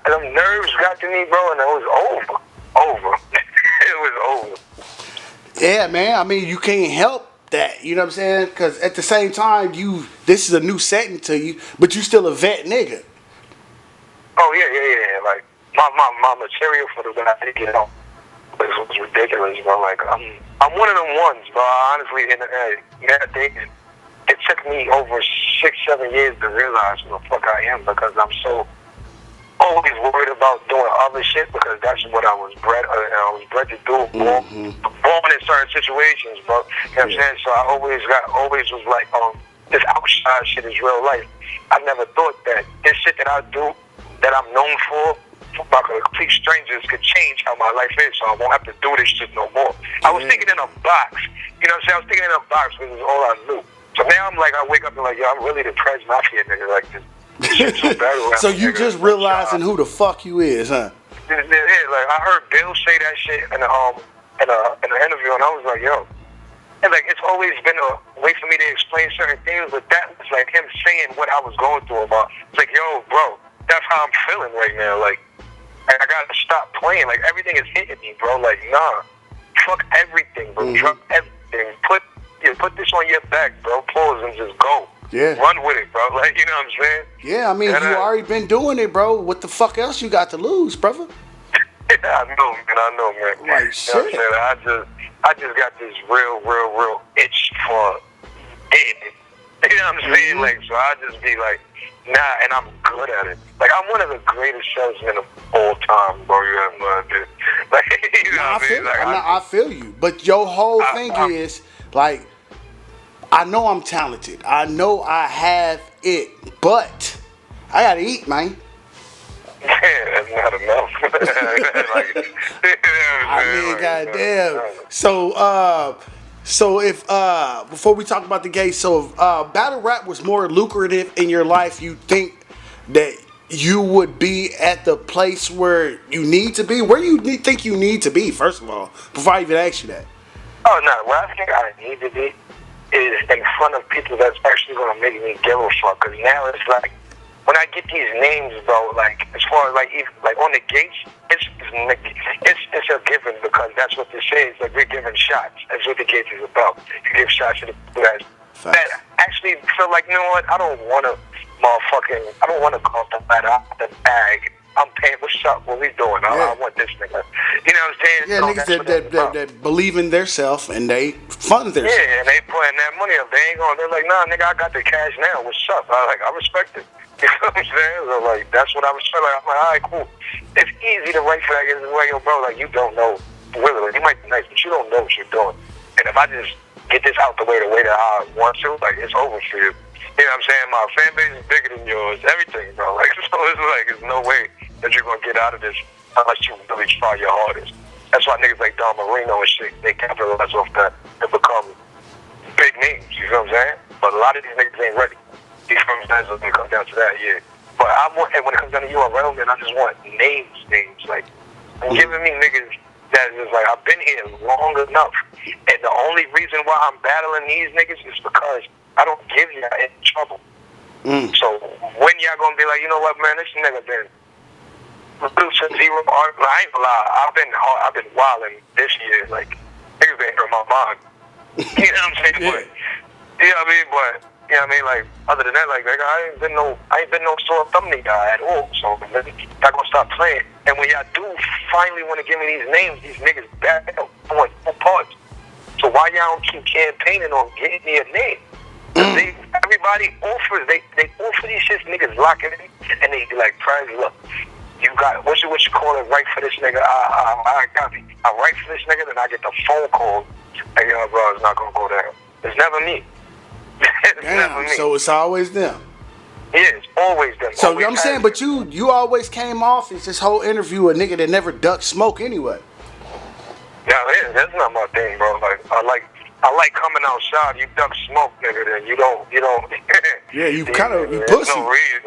Them nerves got to me, bro, and it was over. It was over. Yeah, man. I mean, you can't help that. You know what I'm saying? Because at the same time, this is a new setting to you, but you still a vet nigga. Oh yeah. Like my material for the guy, you know, was ridiculous, bro. Like I'm one of them ones, bro. Honestly, it took me over 6-7 years to realize who the fuck I am because I'm so always worried about doing other shit because that's what I was bred. I was bred to do. Born in certain situations, bro. You know what I'm saying? So I always was like, this outside shit is real life. I never thought that this shit that I do, that I'm known for, by complete strangers could change how my life is, so I won't have to do this shit no more. I was thinking in a box. You know what I'm saying? I was thinking in a box because it was all I knew. So now I'm like, I wake up and like, yo, I'm really the PREZ Mafia nigga. Like, this shit's so bad. So you just realizing who the fuck you is, huh? Yeah, like I heard Bill say that shit in an interview, and I was like, yo. And like, it's always been a way for me to explain certain things, but that was like him saying what I was going through about. It's like, yo, bro, that's how I'm feeling right now. Like, I gotta stop playing. Like, everything is hitting me, bro. Like, nah, fuck everything, bro. Drop everything. Put this on your back, bro. Pause and just go. Yeah. Run with it, bro. Like, you know what I'm saying? Yeah, I mean, you already been doing it, bro. What the fuck else you got to lose, brother? I know, man. Like, shit. You know what I'm saying? I just got this real itch for it. You know what I'm saying? Like, so I just be like, nah, and I'm good at it. Like, I'm one of the greatest salesmen of all time, bro. You have no idea. Like, you know what I mean? Like, I feel you. But your whole thing is, like, I know I'm talented. I know I have it. But I gotta eat, man. Yeah, that's not enough. I mean, goddamn. So, So if before we talk about the gay, so if battle rap was more lucrative in your life, you think that you would be at the place where you need to be? Where think you need to be, first of all, before I even ask you that? Oh no, where I think I need to be is in front of people that's actually gonna make me give a fuck. Cause now it's like when I get these names, bro, like as far as like even like on the gates, it's a given because that's what this is. Like we're giving shots. That's what the gates is about. You give shots to the people that actually feel like, you know what, I don't wanna go off the bat out the bag. I'm paying. What's up? What we doing? I want this nigga. You know what I'm saying? Yeah, so niggas that believe in their self and they fund their self. Yeah, and they putting that money up. They ain't going. They're like, nah, nigga, I got the cash now. What's up? I respect it. You know what I'm saying? So like, that's what I respect. Like, I'm like, all right, cool. It's easy to write flag in the way, yo, bro. Like, you don't know. Really, you might be nice, but you don't know what you're doing. And if I just get this out the way that I want to, like, it's over for you. You know what I'm saying? My fan base is bigger than yours. Everything, bro. Like, so it's like, there's no way that you're gonna get out of this unless you really try your hardest. That's why niggas like Don Marino and shit, they capitalize off that and become big names. You know what I'm saying? But a lot of these niggas ain't ready. You know what I'm saying? So when it comes down to that, yeah. But and when it comes down to URL, man, I just want names. Like, giving me niggas that is like, I've been here long enough, and the only reason why I'm battling these niggas is because I don't give y'all any trouble. So when y'all gonna be like, you know what, man, this nigga been producing zero art. I ain't gonna lie, I've been wilding this year. Like, niggas been hurting my mind. You know what I'm saying? Yeah. But you know what I mean? But you know what I mean? Like, other than that, like I ain't been no sore thumb nigga at all. So y'all gonna stop playing. And when y'all do finally want to give me these names, these niggas back up on full parts. So why y'all don't keep campaigning on getting me a name? Everybody offers, they offer these shit, niggas locking in, and they be like, PREZ, look, you got, what you call it, right for this nigga, I copy. I write for this nigga, then I get the phone call, hey, yo, bro, it's not gonna go down. It's never me. It's never me. So it's always them. Yeah, it's always them. So always I'm saying, but you always came off as this whole interview a nigga that never ducked smoke anyway. Yeah, that's not my thing, bro. Like, I like coming outside. You duck smoke, nigga, then you don't. Yeah, you kind of, you pussy. No reason.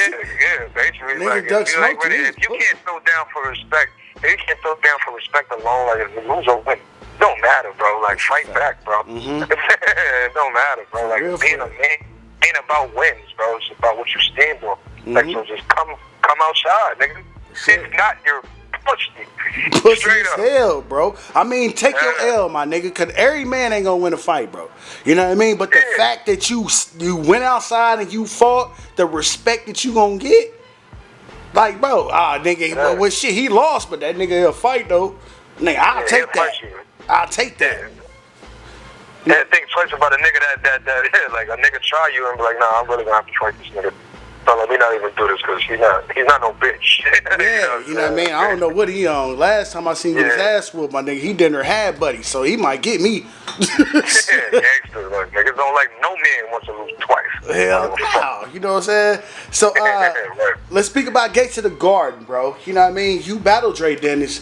yeah, basically. Nigga duck smoke like, if you can't throw down for respect, alone, like if you lose or win, it don't matter, bro. Like, fight back, bro. It don't matter, bro. Like, being a man ain't about wins, bro. It's about what you stand for. Like, so just come outside, nigga. It's not your pussy as hell, bro. I mean, take your L, my nigga, because every man ain't gonna win a fight, bro. You know what I mean? But the fact that you went outside and you fought, the respect that you gonna get, like, bro, nigga, well, shit, he lost, but that nigga will fight, though. Nigga, I'll take that. I'll take that. Yeah, think twice about a nigga that like, a nigga try you and be like, nah, I'm really gonna have to fight this nigga. So let me not even do this because he's not no bitch. Yeah, you know what I mean? I don't know what he on. Last time I seen his ass whoop, my nigga, he didn't had buddy, so he might get me. Gangster, like, niggas don't like no man wants to lose twice. Hell no, you know what I'm saying? So let's speak about Gates of the Garden, bro. You know what I mean? You battled Dre Dennis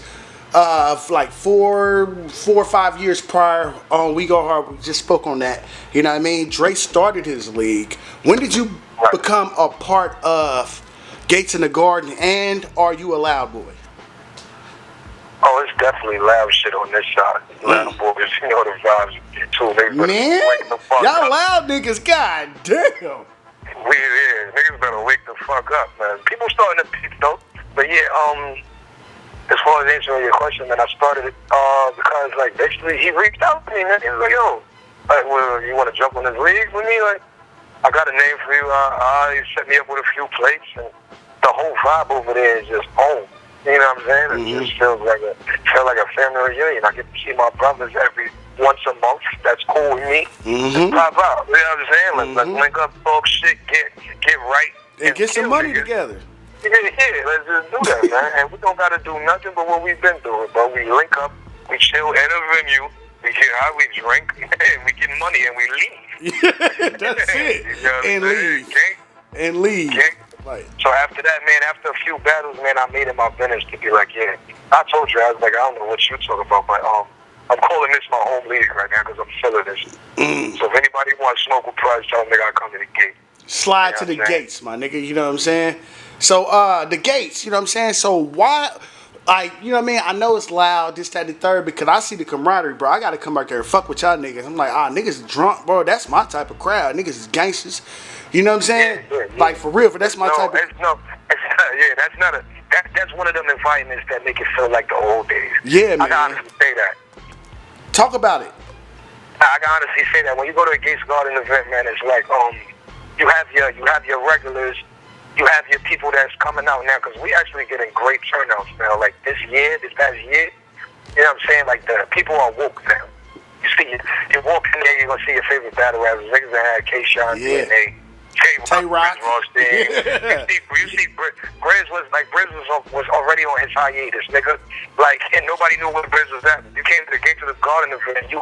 like four or 5 years prior on We Go Hard. We just spoke on that. You know what I mean? Dre started his league. When did you become a part of Gates in the Garden, and are you a loud boy? Oh, it's definitely loud shit on this side. Loud boys, you know the vibes too. Man, y'all loud niggas, god damn. Niggas better wake the fuck up, man. People starting to peep though, but yeah, as far as answering your question, man, I started it because, like, basically he reached out to me, man. He was like, yo, like, well, you want to jump on this league with me? Like, I got a name for you. He set me up with a few plates, and the whole vibe over there is just home. You know what I'm saying? It just feels like a family reunion. I get to see my brothers every once a month. That's cool with me. Just pop out. You know what I'm saying? Let's link up, talk shit, get right, and get some money together. Yeah, let's just do that, man. And we don't gotta do nothing but what we've been doing, bro. We link up, we chill at a venue, we get high, we drink, and we get money, and we leave. That's it. You know and leave. And leave. Right. So after that, man, after a few battles, man, I made it my business to be like, yeah. I told you, I was like, I don't know what you talking about, but I'm calling this my home league right now because I'm feeling this. So if anybody wants to smoke with PREZ, tell them they gotta come to the gate. Slide to the gates, my nigga. You know what I'm saying? So the gates. You know what I'm saying? So why? Like, you know what I mean? I know it's loud, this, that, and the third, because I see the camaraderie, bro. I gotta come back there and fuck with y'all niggas. I'm like, niggas is drunk, bro. That's my type of crowd. Niggas is gangsters. You know what I'm saying? Yeah. Like, for real, but that's my type of... That's one of them environments that make it feel like the old days. Yeah, man. I can honestly say that. Talk about it. I can honestly say that. When you go to a Gates Garden event, man, it's like, you have your regulars, you have your people that's coming out now, because we actually getting great turnouts now. Like this past year, you know what I'm saying? Like the people are woke now. You walk in there, you're gonna see your favorite battle rappers. Niggas that had K-Shot, DNA, Tay-Rock. You see, BREZ was already on his hiatus, nigga. Like, and nobody knew where BREZ was at. You came to the Gate to the Garden event, you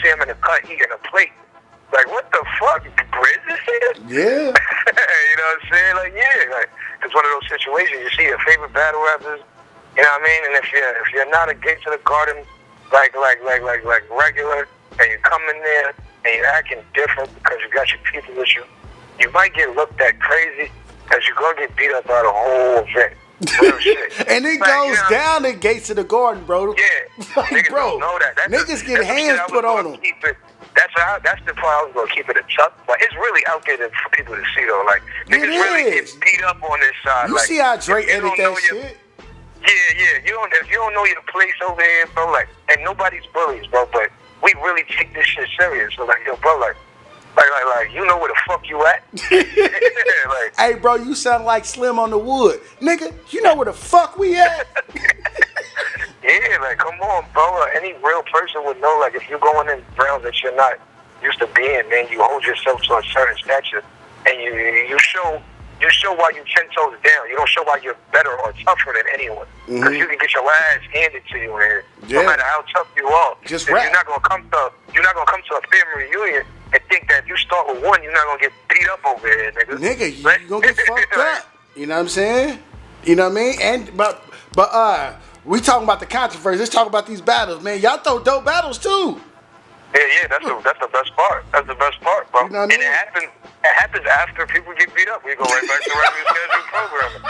see him in the cut eating a plate. Like, what the fuck? BREZ is here? Yeah. You know what I'm saying? Like, yeah. Like, it's one of those situations. You see your favorite battle rappers, you know what I mean? And if you're not a Gate to the Garden, like regular, and you come in there and you're acting different because you got your people with you, you might get looked at crazy as you're gonna get beat up by the whole event. Real shit. And it goes down the Gates of the Garden, bro. Yeah. Like, Niggas bro, don't know that. niggas get hands put on them. That's the part I was gonna keep it a tuck. But it's really out there for people to see though. Like niggas really get beat up on this side. You like, see how Drake edit that shit? Yeah. If you don't know your place over here, bro, like, and nobody's bullies, bro, but we really take this shit serious. So like, yo, bro, like, you know where the fuck you at? Like, hey, bro, you sound like Slim on the Wood, nigga. You know where the fuck we at? yeah, like, come on, bro. Any real person would know, like, if you're going in grounds that you're not used to being, man, you hold yourself to a certain stature, and you show why you 10 toes down. You don't show why you're better or tougher than anyone. Because you can get your ass handed to you here, no matter how tough you are. Just rap. You're not gonna come to a family reunion and think that if you start with one, you're not gonna get beat up over here, nigga. Nigga, you gonna get fucked up. You know what I'm saying? You know what I mean? And but we talking about the controversy. Let's talk about these battles, man. Y'all throw dope battles too. Yeah, that's the best part. That's the best part, bro. You know what I mean? And it happens after people get beat up. We go right back to regularly scheduled programming.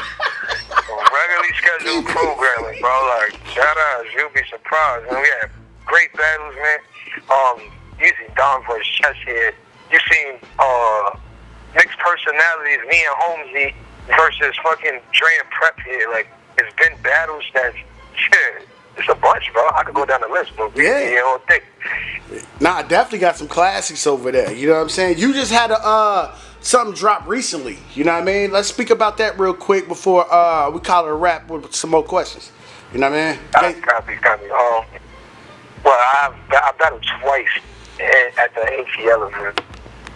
Regularly scheduled programming, bro. Like, shout out, you'll be surprised. Man, we had great battles, man. You see Don versus Chesshead. You seen mixed personalities, me and Holmesy versus fucking Dre and Prep here. Like, it's been battles that's shit. It's a bunch, bro. I could go down the list, but Nah, I definitely got some classics over there. You know what I'm saying? You just had something drop recently. You know what I mean? Let's speak about that real quick before we call it a wrap with some more questions. You know what I mean? Copy. Well, I battled twice at the ATL event.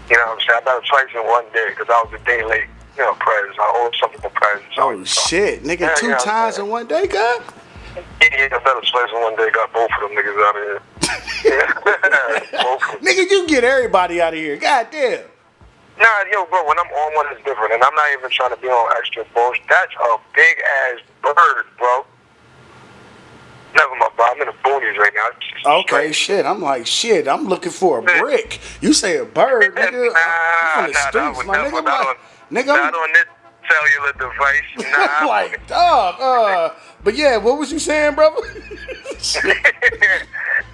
You know what I'm saying? I battled twice in one day because I was a day late. You know, PREZ. I owed something to PREZ. Oh, shit. Nigga, two times in one day, God? Yeah, I battled twice in one day. Got both of them niggas out of here. Nigga, you get everybody out of here. God damn. Nah, yo, bro, when I'm on one, it's different. And I'm not even trying to be on extra bullshit. That's a big-ass bird, bro. Never mind, bro. I'm in the boonies right now. Okay, shit. I'm like, shit, I'm looking for a brick. You say a bird, nigga. I'm from the streets, my nigga. Not on this cellular device. Nah. Like, dog, but yeah, what was you saying, brother?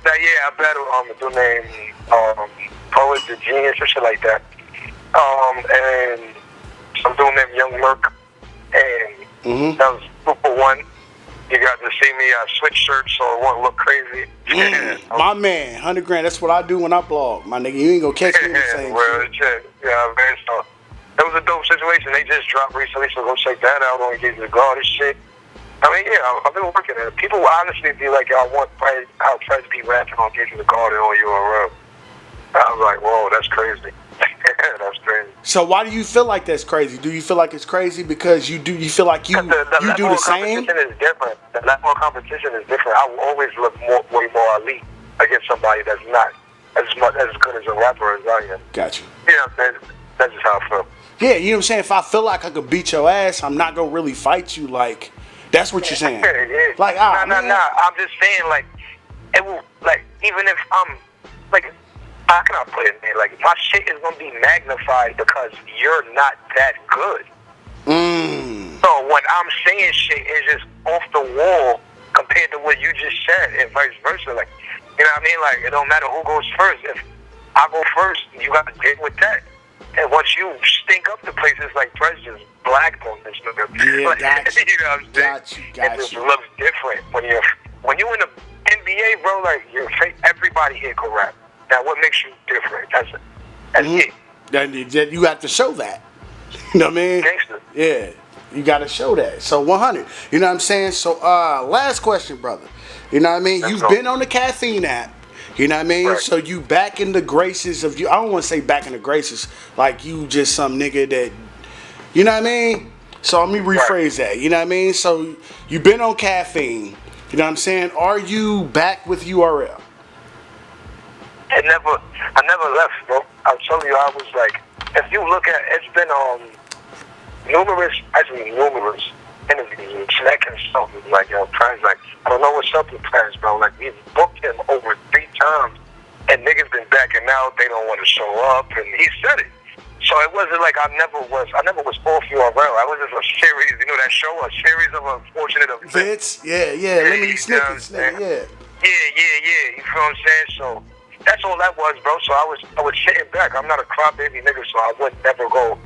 Now, yeah, I battled a dude named Poet the Genius or shit like that. And some dude named Young Merc. And that was Super One. You got to see me switch shirts so it won't look crazy. My man, 100 grand. That's what I do when I blog. My nigga, you ain't gonna catch me in the same shit. Yeah, man. So that was a dope situation. They just dropped recently, so go check that out on Get the Guard and shit. I mean, yeah, I've been working at it. People will honestly be like, I want how PREZ be rapping on Get the Guard and on URL. I was like, whoa, that's crazy. That's crazy. So why do you feel like that's crazy? Do you feel like it's crazy because you feel like you do the same? The competition is different. The level of competition is different. I will always look way more elite against somebody that's not as good as a rapper as I am. Gotcha. Yeah, that's just how I feel. Yeah, you know what I'm saying? If I feel like I could beat your ass, I'm not gonna really fight you. Like, that's what you're saying. Yeah. Like, nah. I'm just saying, like, it will, like, even if I'm, like, how can I put it, man? Like, my shit is gonna be magnified because you're not that good. So when I'm saying shit, it's just off the wall compared to what you just said, and vice versa. Like, you know what I mean? Like, it don't matter who goes first. If I go first, you gotta deal with that. And once you stink up the places like PREZ just blacked on this nigga. Yeah, like, got you. You know what I'm saying? Got it just you. looks different when you in the NBA, bro. Like, everybody here can rap. Now, what makes you different? That's it. Then you have to show that. You know what I mean? Gangster. Yeah, you got to show that. So 100. You know what I'm saying? So last question, brother. You know what I mean? You've been on the Caffeine app. You know what I mean? Right. So you back in the graces of you. I don't want to say back in the graces like you just some nigga that. You know what I mean? So let me rephrase that. You know what I mean? So you've been on Caffeine. You know what I'm saying? Are you back with URL? I never left, bro. I'll tell you, I was like, if you look at, it's been numerous interviews and Snack himself was like, yo, PREZ, like, I don't know what's up with PREZ, bro. Like, we've booked him over 3 times, and niggas been backing out. They don't want to show up, and he said it. So it wasn't like I never was off URL. I was just a series, you know that show, a series of unfortunate events. Yeah. Lemony Snickets, Yeah. Yeah. You feel what I'm saying? So that's all that was, bro. So I was sitting back. I'm not a crybaby nigga, so I would never go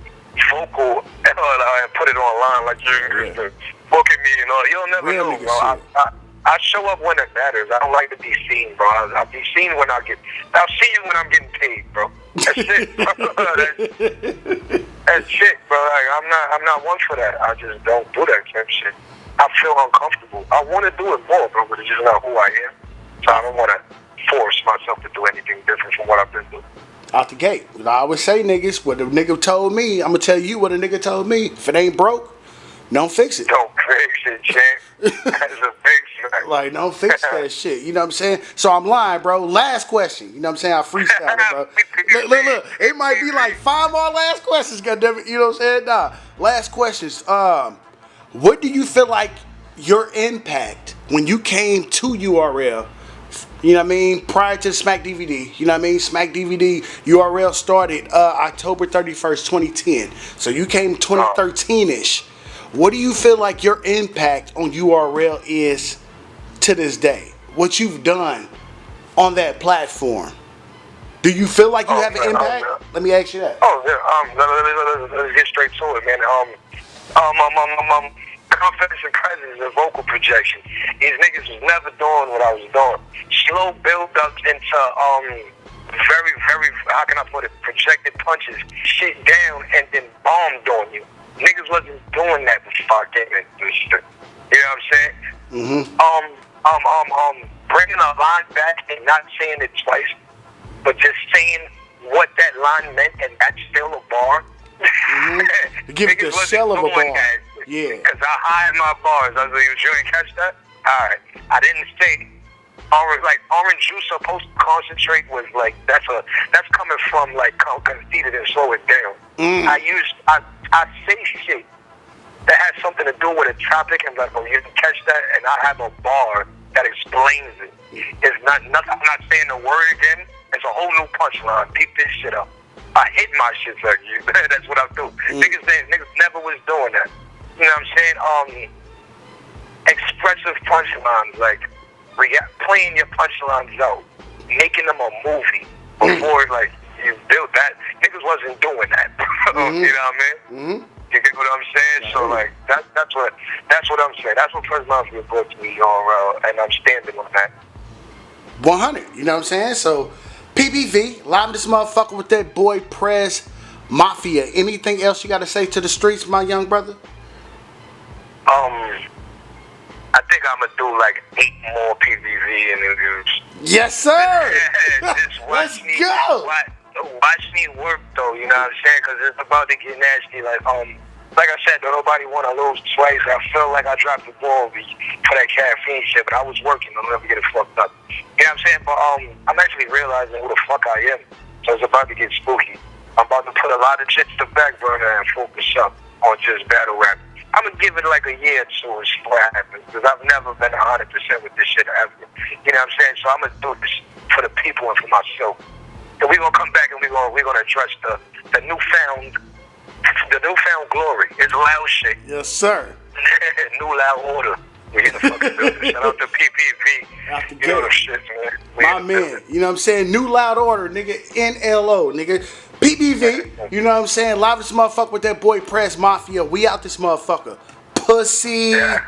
vocal and put it online like you're booking me and all. You'll never know, bro. I show up when it matters. I don't like to be seen, bro. I'll be seen when I'll see you when I'm getting paid, bro. That's it, bro. That's it, bro. Like, I'm not one for that. I just don't do that kind of shit. I feel uncomfortable. I want to do it more, bro, but it's just not who I am. So I don't want to force myself to do anything different from what I've been doing. Out the gate. I always say, niggas, what the nigga told me, I'm going to tell you what a nigga told me. If it ain't broke, don't fix it. Don't fix it, champ. That's a big fact. Like, don't fix that shit. You know what I'm saying? So I'm lying, bro. Last question. You know what I'm saying? I freestyle it, bro. Look. It might be like 5 more last questions, goddammit. You know what I'm saying? Nah. Last questions. What do you feel like your impact when you came to URL, you know what I mean, prior to Smack DVD, you know what I mean? Smack DVD URL started October 31st, 2010. So you came 2013-ish. What do you feel like your impact on URL is to this day? What you've done on that platform? Do you feel like you have an impact? Let me ask you that. Let's get straight to it, man. Confidence and presence and vocal projection. These niggas was never doing what I was doing. Slow build up into very, very, how can I put it, projected punches, shit down, and then bombed on you. Niggas wasn't doing that before I came into this shit. You know what I'm saying? Bringing a line back and not saying it twice, but just saying what that line meant, and that's still a bar. Give it the shell of a bar. Yeah. Because I hide my bars. I was like, you didn't catch that? Alright. I didn't say orange juice supposed to concentrate was like that's coming from like conceited and slow it down. I say shit that has something to do with a topic and like, oh, you didn't catch that, and I have a bar that explains it. It's not nothing. I'm not saying the word again. It's a whole new punchline. Peep this shit up. I hit my shit like you. That's what I do. Niggas never was doing that. You know what I'm saying? Expressive punchlines, like playing your punchlines out, making them a movie before like you built that. Niggas wasn't doing that. You know what I mean? You get what I'm saying? So like that's what I'm saying. That's what PREZ Mafia brought to me, and I'm standing on that. 100. You know what I'm saying? So PPV, live this motherfucker with that boy PREZ Mafia. Anything else you got to say to the streets, my young brother? I think I'm gonna do like 8 more PVV interviews. Yes, sir. Just Let's go. Watch me work though. You know what I'm saying? Because it's about to get nasty. Like I said, don't nobody want to lose twice. I feel like I dropped the ball for that caffeine shit, but I was working. I'll never get it fucked up. You know what I'm saying? But I'm actually realizing who the fuck I am. So it's about to get spooky. I'm about to put a lot of shit to the back burner and focus up on just battle rap. I'm gonna give it like a year or two and see what happens, because I've never been 100% with this shit ever. You know what I'm saying? So I'm gonna do this for the people and for myself. And we're gonna come back and we're gonna address the newfound glory. It's loud shit. Yes, sir. New loud order. We in the fucking building. Shout out to PPV. Out the You know gate. the shit, man. We My in the man, building. you know what I'm saying? New loud order, nigga. NLO, nigga. PBV, you know what I'm saying? Live this motherfucker with that boy PREZ Mafia. We out this motherfucker. Pussy. Yeah.